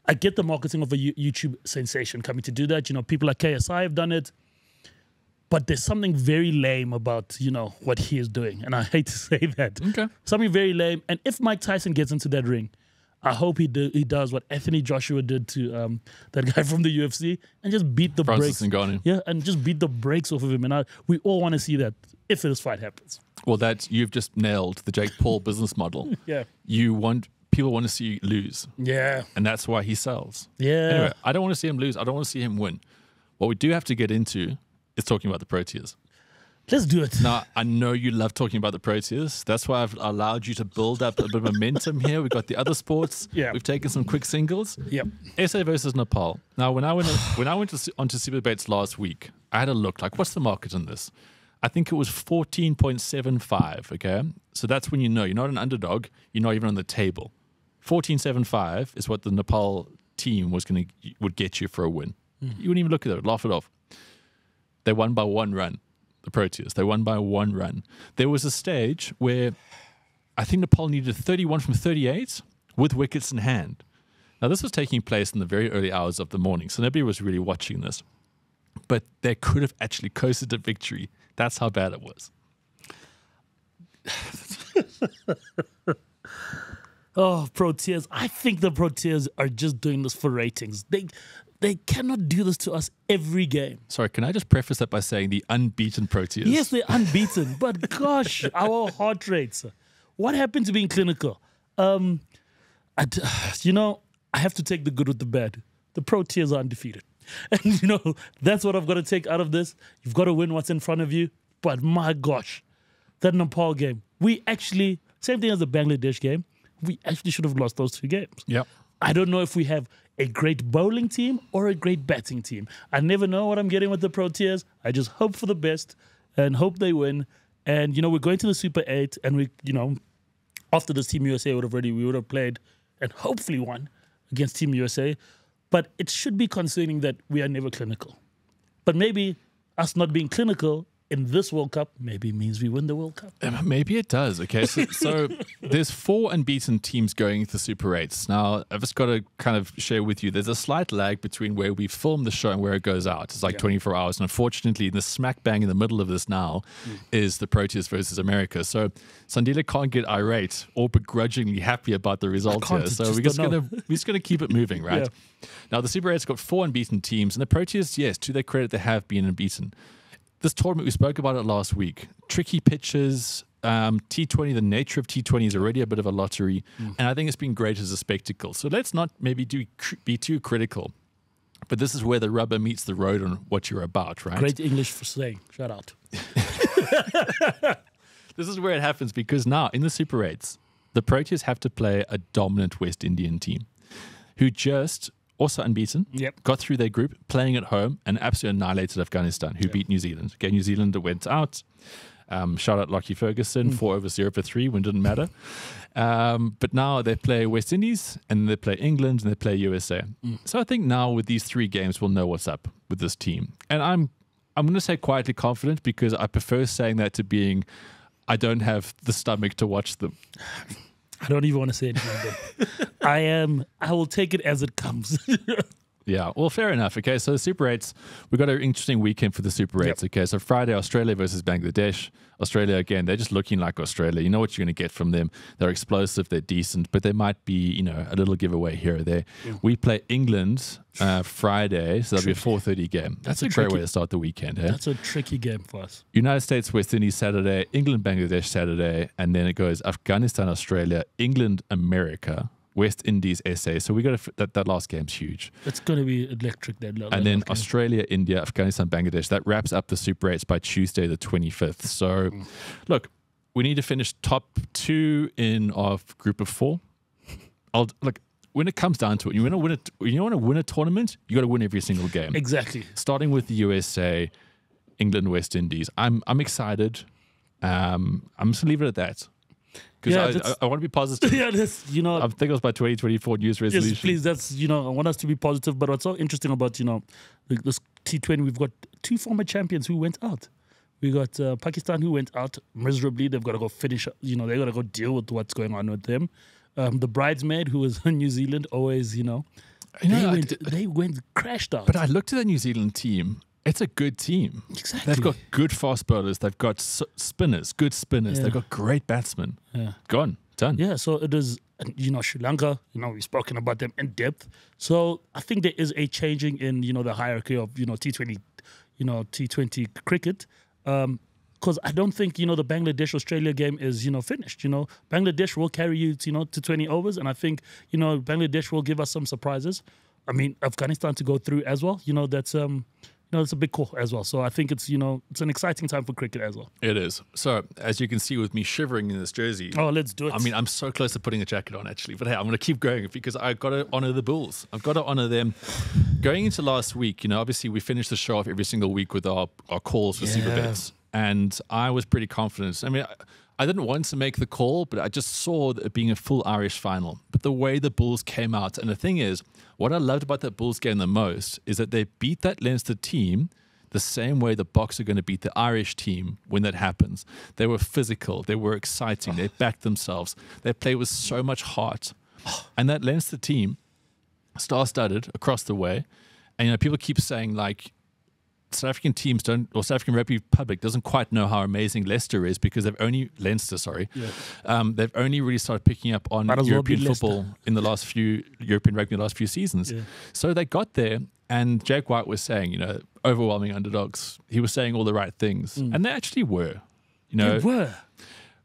I get the marketing of a YouTube sensation coming to do that. You know, people like KSI have done it. But there's something very lame about, you know, what he is doing. And I hate to say that. Okay. Something very lame. And if Mike Tyson gets into that ring, I hope he does what Anthony Joshua did to that guy from the UFC and just beat the brakes. Yeah, and just beat the brakes off of him. And we all want to see that if this fight happens. Well, you've just nailed the Jake Paul business model. Yeah. People want to see you lose. Yeah. And that's why he sells. Yeah. Anyway, I don't want to see him lose. I don't want to see him win. What we do have to get into is talking about the Proteas. Let's do it. Now, I know you love talking about the Proteas. That's why I've allowed you to build up a bit of momentum here. We've got the other sports. Yeah. We've taken some quick singles. Yep. SA versus Nepal. Now, when I went onto Super Debates last week, I had a look, like, what's the market on this? I think it was 14.75. Okay. So that's when you know you're not an underdog. You're not even on the table. 14.75 is what the Nepal team would get you for a win. You wouldn't even look at it, laugh it off. They won by 1 run, the Proteas. They won by 1 run. There was a stage where I think Nepal needed 31 from 38 with wickets in hand. Now, this was taking place in the very early hours of the morning, so nobody was really watching this. But they could have actually coasted to victory. That's how bad it was. Oh, Proteas. I think the Proteas are just doing this for ratings. They cannot do this to us every game. Sorry, can I just preface that by saying the unbeaten Proteas? Yes, they're unbeaten, but gosh, our heart rates. What happened to being clinical? I have to take the good with the bad. The Proteas are undefeated. And, that's what I've got to take out of this. You've got to win what's in front of you. But my gosh, that Nepal game, same thing as the Bangladesh game, we actually should have lost those 2 games. Yep. I don't know if we have a great bowling team or a great batting team. I never know what I'm getting with the Proteas. I just hope for the best and hope they win. And, we're going to the Super 8 and after this Team USA we would have played and hopefully won against Team USA. But it should be concerning that we are never clinical. But maybe us not being clinical in this World Cup maybe means we win the World Cup. Maybe it does. Okay, so there's 4 unbeaten teams going into the Super 8s. Now, I've just got to kind of share with you, there's a slight lag between where we film the show and where it goes out. It's like 24 hours. And unfortunately, the smack bang in the middle of this now is the Proteas versus America. So Sandile can't get irate or begrudgingly happy about the result here. So we're just going to keep it moving, right? Yeah. Now, the Super 8's got 4 unbeaten teams. And the Proteas, yes, to their credit, they have been unbeaten. This tournament, we spoke about it last week. Tricky pitches, T20, the nature of T20 is already a bit of a lottery. And I think it's been great as a spectacle. So let's not maybe be too critical. But this is where the rubber meets the road on what you're about, right? Great English for saying. Shout out. This is where it happens because now in the Super 8s, the Proteas have to play a dominant West Indian team who just... also unbeaten, got through their group, playing at home, and absolutely annihilated Afghanistan, who beat New Zealand. Okay, New Zealand went out. Shout out Lockie Ferguson, 4/0 for 3 when it didn't matter. But now they play West Indies, and they play England, and they play USA. So I think now with these 3 games, we'll know what's up with this team. And I'm going to say quietly confident because I prefer saying that to being, I don't have the stomach to watch them. I don't even want to say anything. I will take it as it comes. Yeah, well, fair enough. Okay, so the Super 8s, we've got an interesting weekend for the Super 8s. Okay, so Friday, Australia versus Bangladesh. Australia, again, they're just looking like Australia. You know what you're going to get from them. They're explosive, they're decent, but there might be, a little giveaway here or there. We play England Friday, so that'll be a 4:30 game. That's a great way to start the weekend. Eh? That's a tricky game for us. United States, West Indies Saturday, England, Bangladesh Saturday, and then it goes Afghanistan, Australia, England, America, West Indies, SA. So we got that last game's huge. It's going to be electric then. And then Australia, India, Afghanistan, Bangladesh. That wraps up the Super 8s by Tuesday the 25th. So, look, we need to finish top 2 in our group of 4. When it comes down to it, you want to win a tournament, you got to win every single game. Exactly. Starting with the USA, England, West Indies. I'm excited. I'm just gonna leave it at that. Because I want to be positive. Yeah, I think it was my 2024 news resolution. Yes, please. That's I want us to be positive. But what's so interesting about this T20, we've got 2 former champions who went out. We got Pakistan who went out miserably. They've got to go finish. They got to go deal with what's going on with them. The bridesmaid who was in New Zealand always they went crashed out. But I looked at the New Zealand team. It's a good team. Exactly. They've got good fast bowlers. They've got spinners, good spinners. Yeah. They've got great batsmen. Yeah. Gone. Done. Yeah, so it is, Sri Lanka, we've spoken about them in depth. So I think there is a changing in, the hierarchy of, T20, T20 cricket. Because I don't think, the Bangladesh-Australia game is, finished. Bangladesh will carry you, to 20 overs. And I think, Bangladesh will give us some surprises. I mean, Afghanistan to go through as well. That's... it's a big call as well. So I think it's, it's an exciting time for cricket as well. It is. So as you can see with me shivering in this jersey. Oh, let's do it. I mean, I'm so close to putting a jacket on actually. But hey, I'm going to keep going because I've got to honor the Bulls. I've got to honor them. Going into last week, obviously we finished the show off every single week with our calls for super bets. and I was pretty confident. I mean, I didn't want to make the call, but I just saw it being a full Irish final. But the way the Bulls came out, and the thing is, what I loved about that Bulls game the most is that they beat that Leinster team the same way the Boks are going to beat the Irish team when that happens. They were physical. They were exciting. They backed themselves. They played with so much heart. And that Leinster team, star-studded across the way. And, you know, people keep saying, like, South African teams don't, or South African rugby public doesn't quite know how amazing Leicester is because they've only, they've only really started picking up on European football in the last few, European rugby in the last few seasons. Yeah. So they got there, and Jake White was saying, you know, overwhelming underdogs. He was saying all the right things, and they actually were, you know. They were.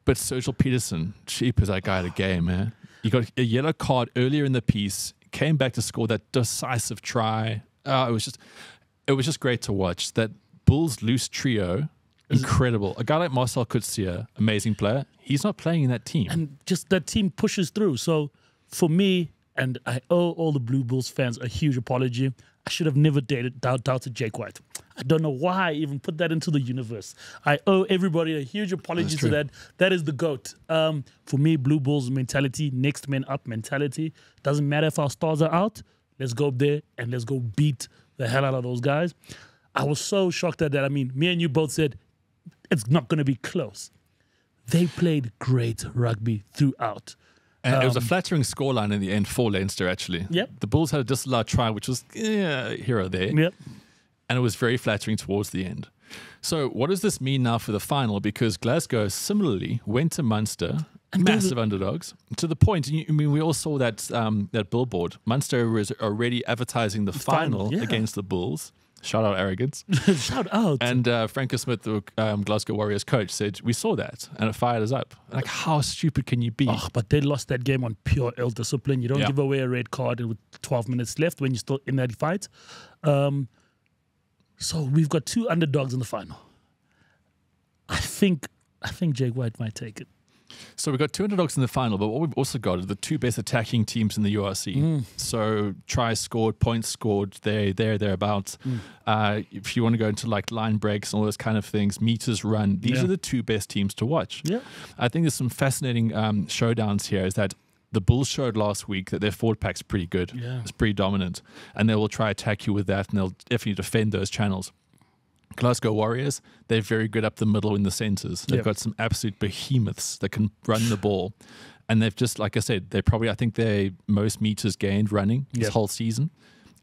But Sergio Peterson, cheap as that guy at a game, man. He got a yellow card earlier in the piece, came back to score that decisive try. It was just great to watch. That Bulls loose trio, incredible. A guy like Marcel Coetzee, amazing player. He's not playing in that team. And just that team pushes through. So for me, and I owe all the Blue Bulls fans a huge apology, I should have never doubted Jake White. I don't know why I even put that into the universe. I owe everybody a huge apology to that. That is the GOAT. For me, Blue Bulls mentality, next man up mentality. Doesn't matter if our stars are out. Let's go up there and let's go beat the hell out of those guys. I was so shocked at that. I mean, me and you both said it's not going to be close. They played great rugby throughout. And it was a flattering scoreline in the end for Leinster, actually. Yep. The Bulls had a disallowed try, which was here or there. Yep. And it was very flattering towards the end. So what does this mean now for the final? Because Glasgow similarly went to Munster, massive underdogs, to the point, I mean, we all saw that that billboard. Munster was already advertising the final against the Bulls. Shout out arrogance. Shout out. And Franco Smith, the Glasgow Warriors coach, said, we saw that and it fired us up. Like, how stupid can you be? Oh, but they lost that game on pure ill discipline. You don't give away a red card with 12 minutes left when you're still in that fight. So we've got two underdogs in the final. I think Jake White might take it. So we've got two underdogs in the final, but what we've also got are the two best attacking teams in the URC. So tries scored, points scored, thereabouts. If you want to go into like line breaks and all those kind of things, meters run, these are the two best teams to watch. Yeah. I think there's some fascinating showdowns here. Is that the Bulls showed last week that their forward pack's pretty good. Yeah. It's pretty dominant. And they will try attack you with that, and they'll definitely defend those channels. Glasgow Warriors, they're very good up the middle in the centres. They've got some absolute behemoths that can run the ball. And they've just, like I said, I think they're most meters gained running this whole season.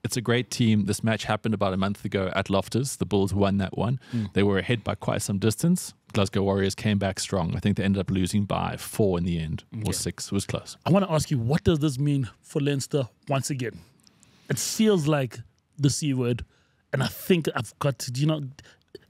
It's a great team. This match happened about a month ago at Loftus. The Bulls won that one. They were ahead by quite some distance. Glasgow Warriors came back strong. I think they ended up losing by 4 in the end, or 6. It was close. I want to ask you, what does this mean for Leinster once again? It feels like the C word. And I think I've got to,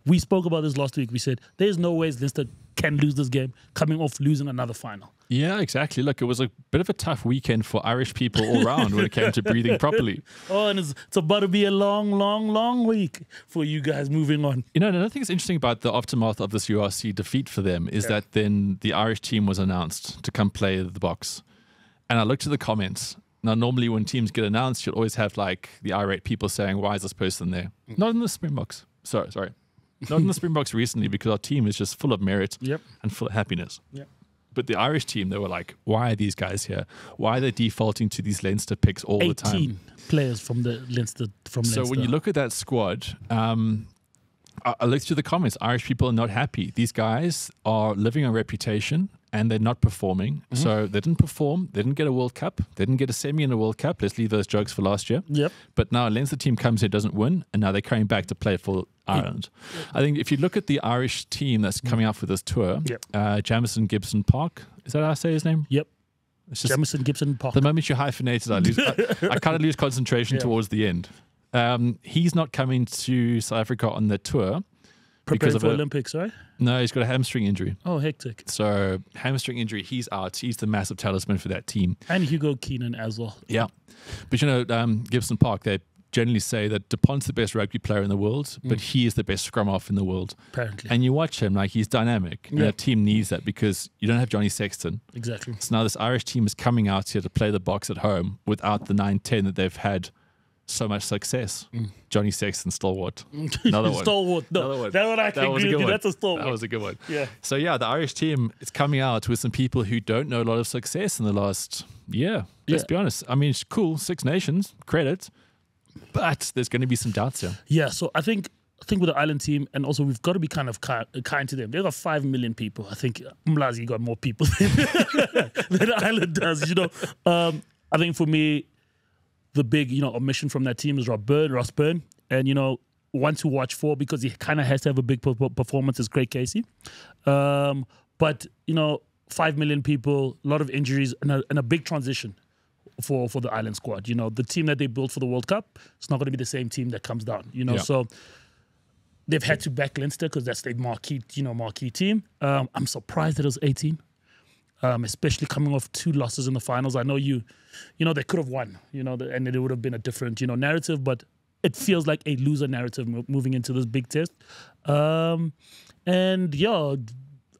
we spoke about this last week. We said, there's no ways Leinster can lose this game coming off losing another final. Yeah, exactly. Look, it was a bit of a tough weekend for Irish people all around when it came to breathing properly. Oh, and it's about to be a long, long, long week for you guys moving on. You know, another thing that's interesting about the aftermath of this URC defeat for them is that then the Irish team was announced to come play the Boks. And I looked at the comments. Now, normally when teams get announced, you'll always have like the irate people saying, why is this person there? Not in the Springboks. Sorry. Not in the Springboks recently, because our team is just full of merit and full of happiness. Yep. But the Irish team, they were like, why are these guys here? Why are they defaulting to these Leinster picks all the time? 18 players from the Leinster. So when you look at that squad, I looked through the comments. Irish people are not happy. These guys are living on reputation and they're not performing. So they didn't perform. They didn't get a World Cup. They didn't get a semi in a World Cup. Let's leave those jokes for last year. Yep. But now a Leinster team comes here, doesn't win, and now they're coming back to play for Ireland. I think if you look at the Irish team that's coming out for this tour, Jamison Gibson Park, is that how I say his name? Yep. Jamison Gibson Park. The moment you hyphenate it, I kind of lose concentration towards the end. He's not coming to South Africa on the tour. Preparing for Olympics, right? No, he's got a hamstring injury. Oh, hectic. So, hamstring injury, he's out. He's the massive talisman for that team. And Hugo Keenan as well. Yeah. But, Gibson Park, they generally say that DuPont's the best rugby player in the world, but he is the best scrum half in the world. Apparently. And you watch him, like, he's dynamic. And that team needs that because you don't have Johnny Sexton. Exactly. So now this Irish team is coming out here to play the Boks at home without the 9-10 that they've had so much success. Johnny Sexton, stalwart. Another one. Stalwart. No, Another one. that one I can agree with you. That's a stalwart. That was a good one. Yeah. So yeah, the Irish team is coming out with some people who don't know a lot of success in the last year. Let's be honest. I mean, it's cool, Six Nations, credit, but there's going to be some doubts here. Yeah, so I think with the Ireland team, and also we've got to be kind of kind to them. They've got 5 million people. I think Mlazi got more people than Ireland does. I think for me, the big omission from that team is Ross Byrne, and one to watch for because he kind of has to have a big performance is Craig Casey. But 5 million people, a lot of injuries, and a big transition for the Ireland squad. The team that they built for the World Cup, it's not going to be the same team that comes down. So they've had to back Leinster because that's their marquee team. I'm surprised that it was 18, especially coming off 2 losses in the finals. I know they could have won, and it would have been a different, narrative, but it feels like a loser narrative moving into this big test. And yeah,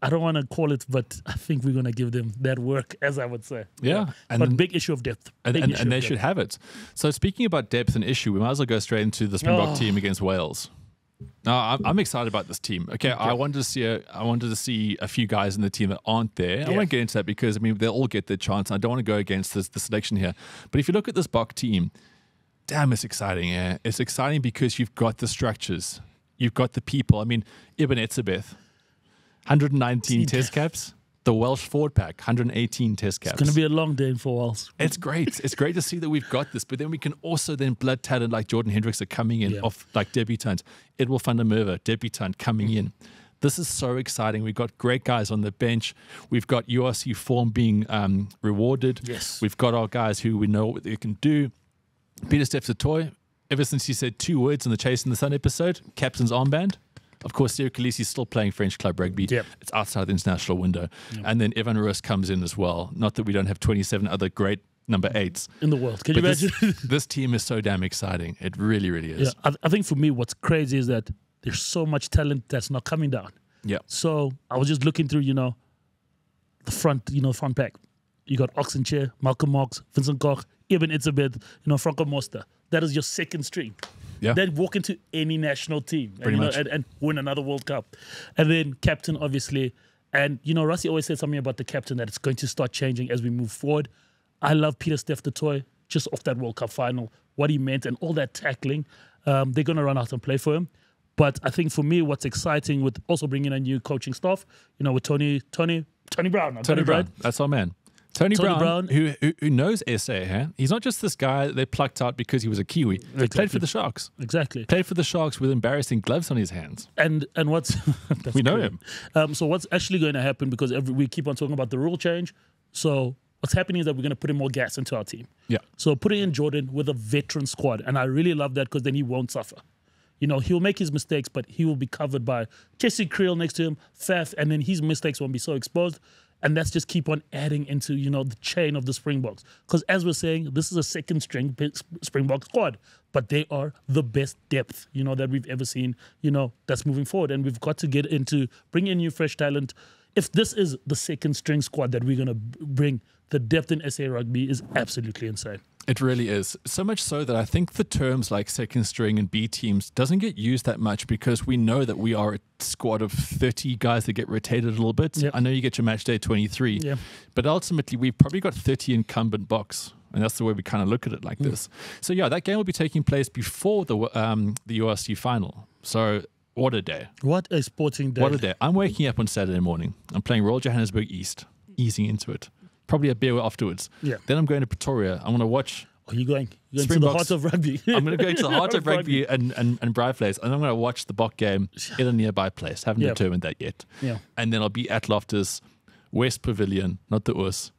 I don't want to call it, but I think we're going to give them that work, as I would say. Yeah. But big issue of depth. And they should have it. So speaking about depth and issue, we might as well go straight into the Springbok team against Wales. Now, I'm excited about this team. Okay, I wanted to see a few guys in the team that aren't there. I won't get into that because, they'll all get their chance. I don't want to go against the selection here. But if you look at this Bok team, damn, it's exciting. Yeah, it's exciting because you've got the structures. You've got the people. Ibn Etzebeth, 119 test caps. The Welsh forward pack, 118 test caps. It's going to be a long day for Wales. It's great. It's great to see that we've got this, but then we can also blood talent like Jordan Hendricks are coming in off like debutants. Edwil van der Merwe, debutant coming in. This is so exciting. We've got great guys on the bench. We've got URC form being rewarded. Yes. We've got our guys who we know what they can do. Peter Steph-Toy, ever since he said 2 words in the Chase in the Sun episode, captain's armband. Of course, Cyril Khaleesi's still playing French club rugby. Yep. It's outside the international window. Yep. And then Evan Roos comes in as well. Not that we don't have 27 other great number 8s. In the world. Can you imagine? This team is so damn exciting. It really, really is. Yeah, I think for me, what's crazy is that there's so much talent that's not coming down. Yeah. So I was just looking through, the front pack. You got Oxenchair, Malcolm Marx, Vincent Koch, Ibn Etzebeth, Franco Moster. That is your second string. Yeah. They'd walk into any national team and win another World Cup. And then captain, obviously. And, Rassie always said something about the captain that it's going to start changing as we move forward. I love Peter Steph-Toy just off that World Cup final, what he meant and all that tackling. They're going to run out and play for him. But I think for me, what's exciting with also bringing a new coaching staff, with Tony Brown. Tony Brown. That's our man. Tony Brown, who knows SA, huh? He's not just this guy they plucked out because he was a Kiwi. He played for the Sharks. Exactly. Played for the Sharks with embarrassing gloves on his hands. And what's... we know him. So what's actually going to happen, because we keep on talking about the rule change, so what's happening is that we're going to put in more gas into our team. Yeah. So putting in Jordan with a veteran squad, and I really love that because then he won't suffer. He'll make his mistakes, but he will be covered by Jesse Creel next to him, Faf, and then his mistakes won't be so exposed. And let's just keep on adding into, the chain of the Springboks. Because as we're saying, this is a second string Springbok squad. But they are the best depth, that we've ever seen, that's moving forward. And we've got to get into bring in new fresh talent. If this is the second string squad that we're going to bring, the depth in SA rugby is absolutely insane. It really is. So much so that I think the terms like second string and B teams doesn't get used that much because we know that we are a squad of 30 guys that get rotated a little bit. Yep. I know you get your match day 23, but ultimately we've probably got 30 incumbent Boks. And that's the way we kind of look at it like this. So yeah, that game will be taking place before the URC final. So what a day. What a sporting day. What a day. I'm waking up on Saturday morning. I'm playing Royal Johannesburg East, easing into it. Probably a beer afterwards. Yeah. Then I'm going to Pretoria. I'm going to watch... Oh, you're going to the heart of rugby. I'm going to go into the heart of rugby and Braai Place, and I'm going to watch the Bok game in a nearby place. Haven't determined that yet. Yeah. And then I'll be at Loftus, West Pavilion, not the US.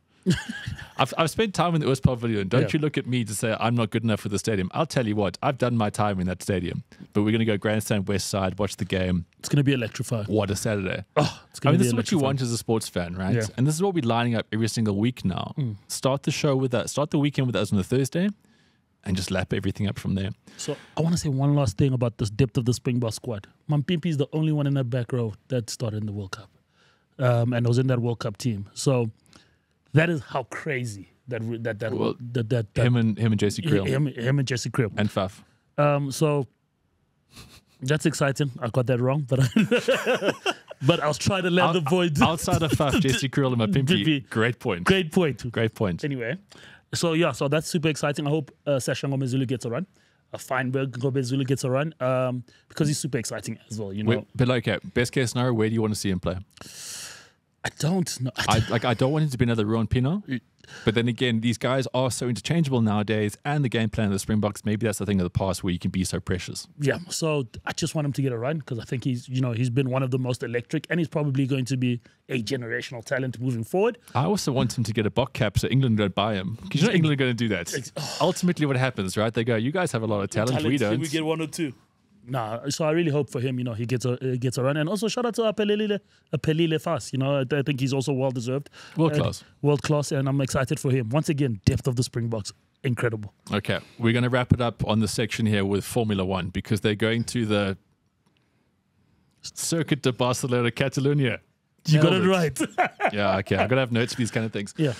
I've spent time in the US Pavilion. Don't you look at me to say I'm not good enough for the stadium. I'll tell you what, I've done my time in that stadium. But we're going to go Grandstand West Side, watch the game. It's going to be electrifying. What a Saturday. It's going to be this is what you want as a sports fan, right? Yeah. And this is what we're lining up every single week now. Start the show with us. Start the weekend with us on a Thursday and just lap everything up from there. So I want to say one last thing about this depth of the Springbok squad. Mampimpi is the only one in that back row that started in the World Cup. And was in that World Cup team. So that is how crazy Him and Jesse Creel. Him and Jesse Creel. And Faf. So that's exciting. I got that wrong, but but I'll try to let the void. Outside of Faf, Jesse Creel and my Pimpy. Great point. Great point. Great point. Anyway, so that's super exciting. I hope Sasha Ngomezulu gets a run. Feinberg Ngomezulu gets a run because he's super exciting as well. But okay, best case scenario, where do you want to see him play? I don't know. I don't want him to be another Ruan Pino. But then again, these guys are so interchangeable nowadays, and the game plan of the Springboks, maybe that's the thing of the past where you can be so precious. Yeah, so I just want him to get a run because I think he's been one of the most electric, and he's probably going to be a generational talent moving forward. I also want him to get a Bok cap so England don't buy him. Because England are going to do that. Ultimately, what happens, right? They go, you guys have a lot of talent, we don't. We get one or two. Nah, so I really hope for him, he gets a run. And also shout out to Apelile Fas. I think he's also well deserved. World class, and I'm excited for him. Once again, depth of the Springboks, incredible. Okay, we're going to wrap it up on the section here with Formula One because they're going to the Circuit de Barcelona, Catalunya. You got it right. Yeah, okay. I'm going to have notes for these kind of things. Yeah.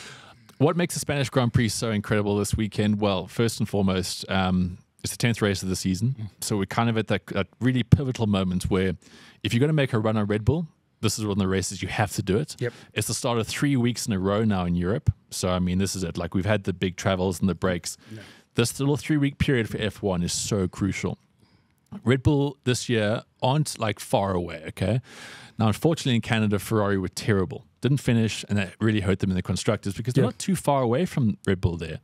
What makes the Spanish Grand Prix so incredible this weekend? Well, first and foremost, it's the 10th race of the season. So we're kind of at that really pivotal moment where if you're going to make a run on Red Bull, this is one of the races you have to do it. Yep. It's the start of 3 weeks in a row now in Europe. So, I mean, this is it. Like, we've had the big travels and the breaks. Yeah. This little 3-week period for F1 is so crucial. Red Bull this year aren't like far away, okay? Now, unfortunately, in Canada, Ferrari were terrible. Didn't finish, and that really hurt them in the constructors because they're not too far away from Red Bull there.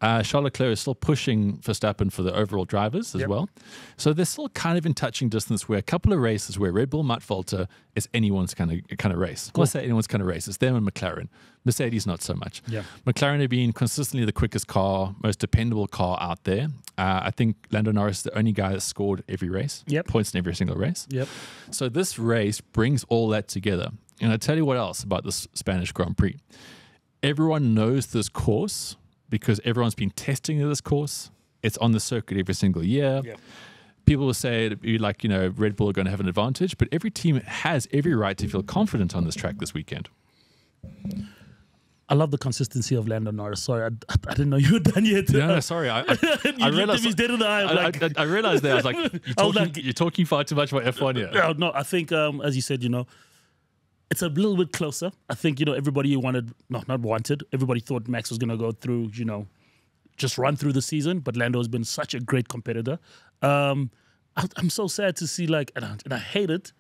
Charles Leclerc is still pushing Verstappen for the overall drivers as well. So they're still kind of in touching distance where a couple of races where Red Bull might falter is anyone's kind of race. Cool. I say anyone's kind of race. It's them and McLaren. Mercedes, not so much. Yeah. McLaren have been consistently the quickest car, most dependable car out there. I think Lando Norris is the only guy that scored every race. Points in every single race. So this race brings all that together. And I tell you what else about this Spanish Grand Prix. Everyone knows this course because everyone's been testing this course. It's on the circuit every single year. People will say it'd be like, Red Bull are going to have an advantage, but every team has every right to feel confident on this track this weekend. I love the consistency of Lando Norris. Sorry, I didn't know you were done yet. No, sorry. I realized he's dead in the eye. I realized that. I was like, you're talking far too much about F1 here. No, I think, as you said, it's a little bit closer. I think, everybody everybody thought Max was going to go through, just run through the season, but Lando has been such a great competitor. I'm so sad to see, and I hate it,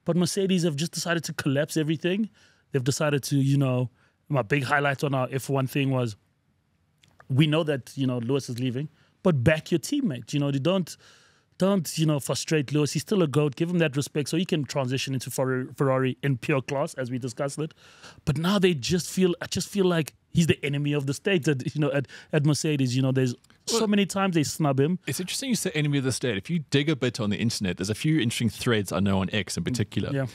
but Mercedes have just decided to collapse everything. They've decided to, my big highlight on our F1 thing was, we know that, Lewis is leaving, but back your teammate. Don't frustrate Lewis. He's still a GOAT. Give him that respect so he can transition into Ferrari in pure class, as we discussed it. But now I just feel like he's the enemy of the state at Mercedes. There's so many times they snub him. It's interesting you say enemy of the state. If you dig a bit on the internet, there's a few interesting threads I know on X in particular. Yeah.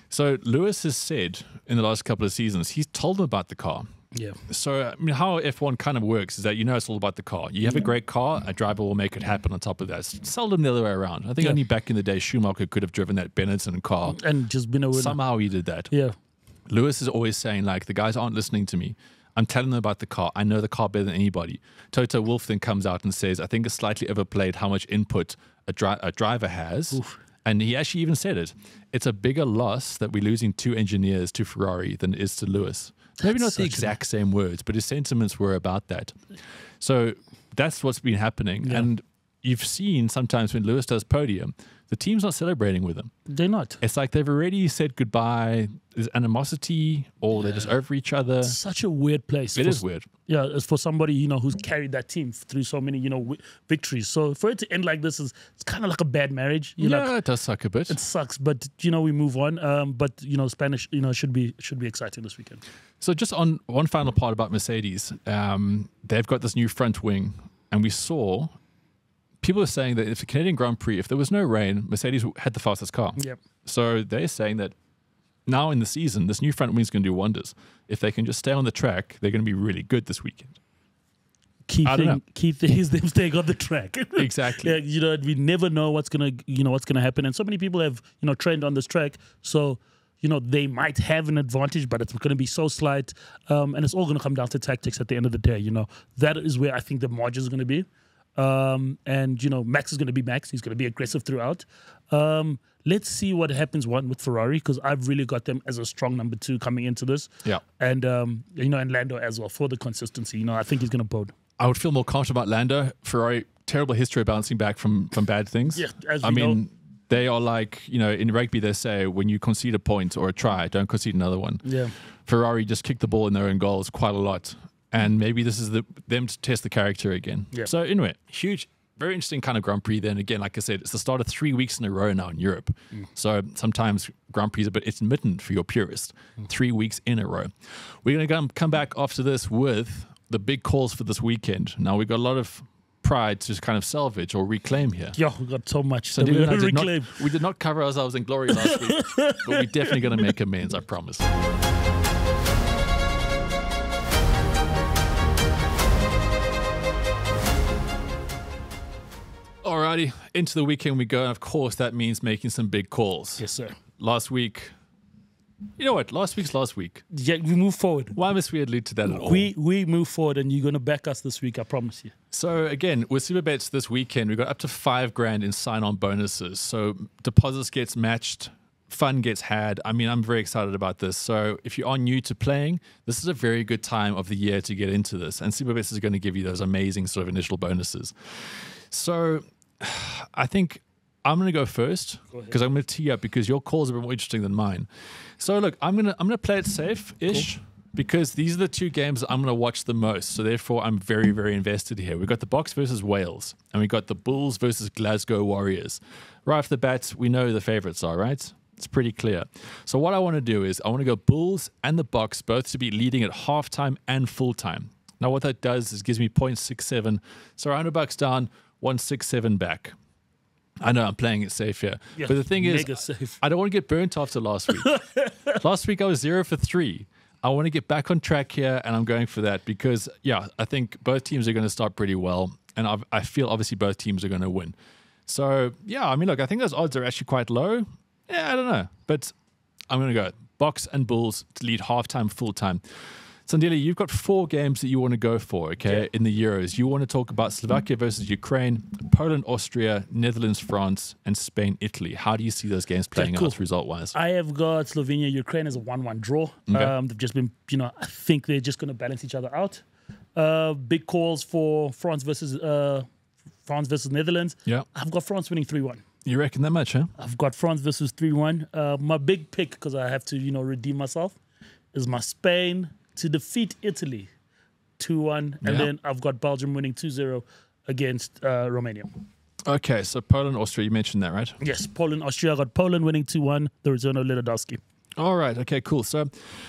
So Lewis has said in the last couple of seasons, he's told them about the car. Yeah. So, how F1 kind of works is that it's all about the car. You have a great car, a driver will make it happen on top of that. It's seldom the other way around. I think only back in the day, Schumacher could have driven that Benetton car. And just been a winner. Somehow he did that. Yeah. Lewis is always saying, the guys aren't listening to me. I'm telling them about the car. I know the car better than anybody. Toto Wolff then comes out and says, I think it's slightly overplayed how much input a driver has. Oof. And he actually even said it. It's a bigger loss that we're losing 2 engineers to Ferrari than it is to Lewis. Maybe not the exact same words, but his sentiments were about that. So that's what's been happening. Yeah. And you've seen sometimes when Lewis does podium, the team's not celebrating with him. They're not. It's like they've already said goodbye. There's animosity, or they're just over each other. It's such a weird place. It is weird. Yeah, it's for somebody, who's carried that team through so many, victories. So for it to end like this it's kind of like a bad marriage. It does suck a bit. It sucks, but we move on. But Spanish, should be exciting this weekend. So just on one final part about Mercedes, they've got this new front wing, and we saw people are saying that if the Canadian Grand Prix, if there was no rain, Mercedes had the fastest car. Yep. So they're saying that now in the season, this new front wing is going to do wonders. If they can just stay on the track, they're going to be really good this weekend. Key thing is them staying on the track. Exactly. We never know what's gonna happen, and so many people have trained on this track. So they might have an advantage, but it's going to be so slight. And it's all going to come down to tactics at the end of the day. That is where I think the margin is going to be. And Max is going to be Max. He's going to be aggressive throughout. Let's see what happens with Ferrari, because I've really got them as a strong number 2 coming into this. Yeah. And, and Lando as well for the consistency. I think he's going to bode. I would feel more confident about Lando. Ferrari, terrible history of bouncing back from bad things. Yeah, as we know. They are like, in rugby, they say when you concede a point or a try, don't concede another one. Yeah. Ferrari just kicked the ball in their own goals quite a lot. And maybe this is them to test the character again. Yeah. So anyway, huge, very interesting kind of Grand Prix then. Again, like I said, it's the start of 3 weeks in a row now in Europe. So sometimes Grand Prix is a bit intermittent for your purist. 3 weeks in a row. We're going to come back after this with the big calls for this weekend. Now, we've got a lot of pride to kind of salvage or reclaim here. Yeah, we got so much So that we reclaim. we did not cover ourselves in glory last week, but we're definitely going to make amends, I promise. Alrighty, into the weekend we go, and of course that means making some big calls. Yes, sir. Last week, you know what? Last week's last week. Yeah, we move forward. Why must we allude to that at all? We move forward, and you're going to back us this week, I promise you. So again, with Super Bets this weekend, we got up to $5,000 in sign-on bonuses. So deposits gets matched, fun gets had. I mean, I'm very excited about this. So if you are new to playing, this is a very good time of the year to get into this. And Super Bets is going to give you those amazing sort of initial bonuses. So I think I'm going to go first because I'm going to tee up because your calls are a bit more interesting than mine. So look, I'm going to play it safe-ish because these are the 2 games that I'm going to watch the most. So therefore, I'm very, very invested here. We've got the Boks versus Wales, and we've got the Bulls versus Glasgow Warriors. Right off the bat, we know who the favorites are, right? It's pretty clear. So what I want to do is I want to go Bulls and the Boks both to be leading at halftime and full-time. Now what that does is gives me 0.67. So $100 down, 167 back. I know I'm playing it safe here. Yeah, but the thing is, safe. I don't want to get burnt after last week. Last week I was 0 for 3. I want to get back on track here, and I'm going for that because, yeah, I think both teams are going to start pretty well, and I feel obviously both teams are going to win. So, yeah, I mean, look, I think those odds are actually quite low. Yeah, I don't know, but I'm going to go Boks and Bulls to lead halftime, full-time. Sandile, you've got 4 games that you want to go for, okay, in the Euros. You want to talk about Slovakia versus Ukraine, Poland, Austria, Netherlands, France, and Spain, Italy. How do you see those games playing out result-wise? I have got Slovenia, Ukraine as a 1-1 draw. Okay. They've just been, I think they're just going to balance each other out. Big calls for France versus Netherlands. Yeah. I've got France winning 3-1. You reckon that much, huh? I've got France versus 3-1. My big pick, because I have to, redeem myself, is my Spain to defeat Italy 2-1. And then I've got Belgium winning 2-0 against Romania. Okay, so Poland, Austria, you mentioned that, right? Yes, Poland, Austria. I got Poland winning 2-1, the return of Lewandowski. All right, okay, cool. So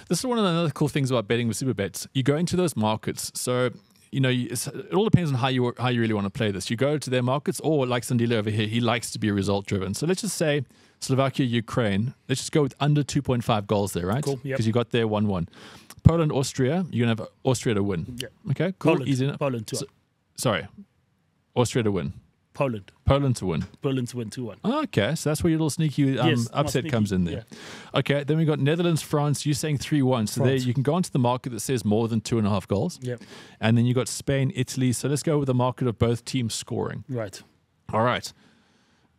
this is one of the other cool things about betting with Super Bets. You go into those markets, so it all depends on how you really want to play this. You go to their markets, or like Sandile over here, he likes to be result driven. So let's just say Slovakia, Ukraine. Let's just go with under 2.5 goals there, right? Cool. Because you got there 1-1. Poland, Austria. You're gonna have Austria to win. Yeah. Okay. Cool. Poland, Easy. Poland 2-1. Sorry, Austria to win. Poland to win. Poland to win 2-1. Okay, so that's where your little sneaky upset comes in there. Yeah. Okay, then we got Netherlands, France. You're saying 3-1. So there you can go onto the market that says more than 2.5 goals. Yep. And then you got Spain, Italy. So let's go with the market of both teams scoring. Right. All right.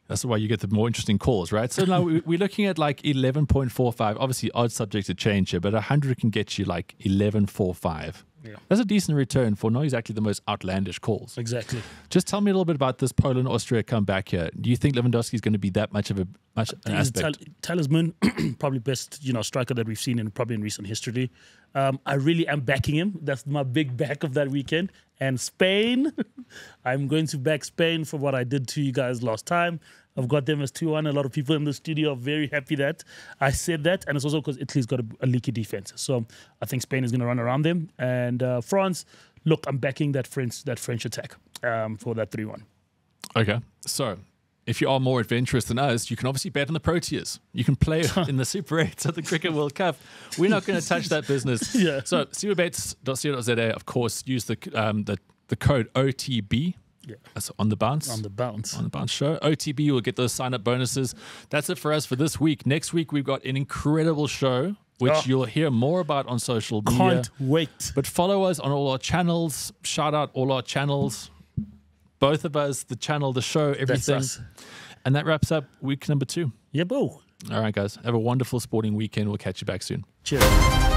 That's why you get the more interesting calls, right? So now we're looking at like 11.45. Obviously, odds subject to change here, but 100 can get you like 11.45. Yeah. That's a decent return for not exactly the most outlandish calls. Exactly. Just tell me a little bit about this Poland Austria comeback here. Do you think Lewandowski is going to be that much of an aspect? Talisman, probably best striker that we've seen in recent history. I really am backing him. That's my big back of that weekend. And Spain, I'm going to back Spain for what I did to you guys last time. I've got them as 2-1. A lot of people in the studio are very happy that I said that. And it's also because Italy's got a leaky defense. So I think Spain is going to run around them. And France, look, I'm backing that French attack for that 3-1. Okay. So if you are more adventurous than us, you can obviously bet on the Proteas. You can play in the Super 8 at the Cricket World Cup. We're not going to touch that business. Yeah. So superbets.co.za, of course, use the code OTB. Yeah. That's on the bounce. On the bounce. On the bounce show. OTB will get those sign-up bonuses. That's it for us for this week. Next week, we've got an incredible show, which you'll hear more about on social media. Can't wait. But follow us on all our channels. Shout out all our channels. Both of us, the channel, the show, everything. That's us. And that wraps up week number 2. Yeah, boo. All right, guys. Have a wonderful sporting weekend. We'll catch you back soon. Cheers.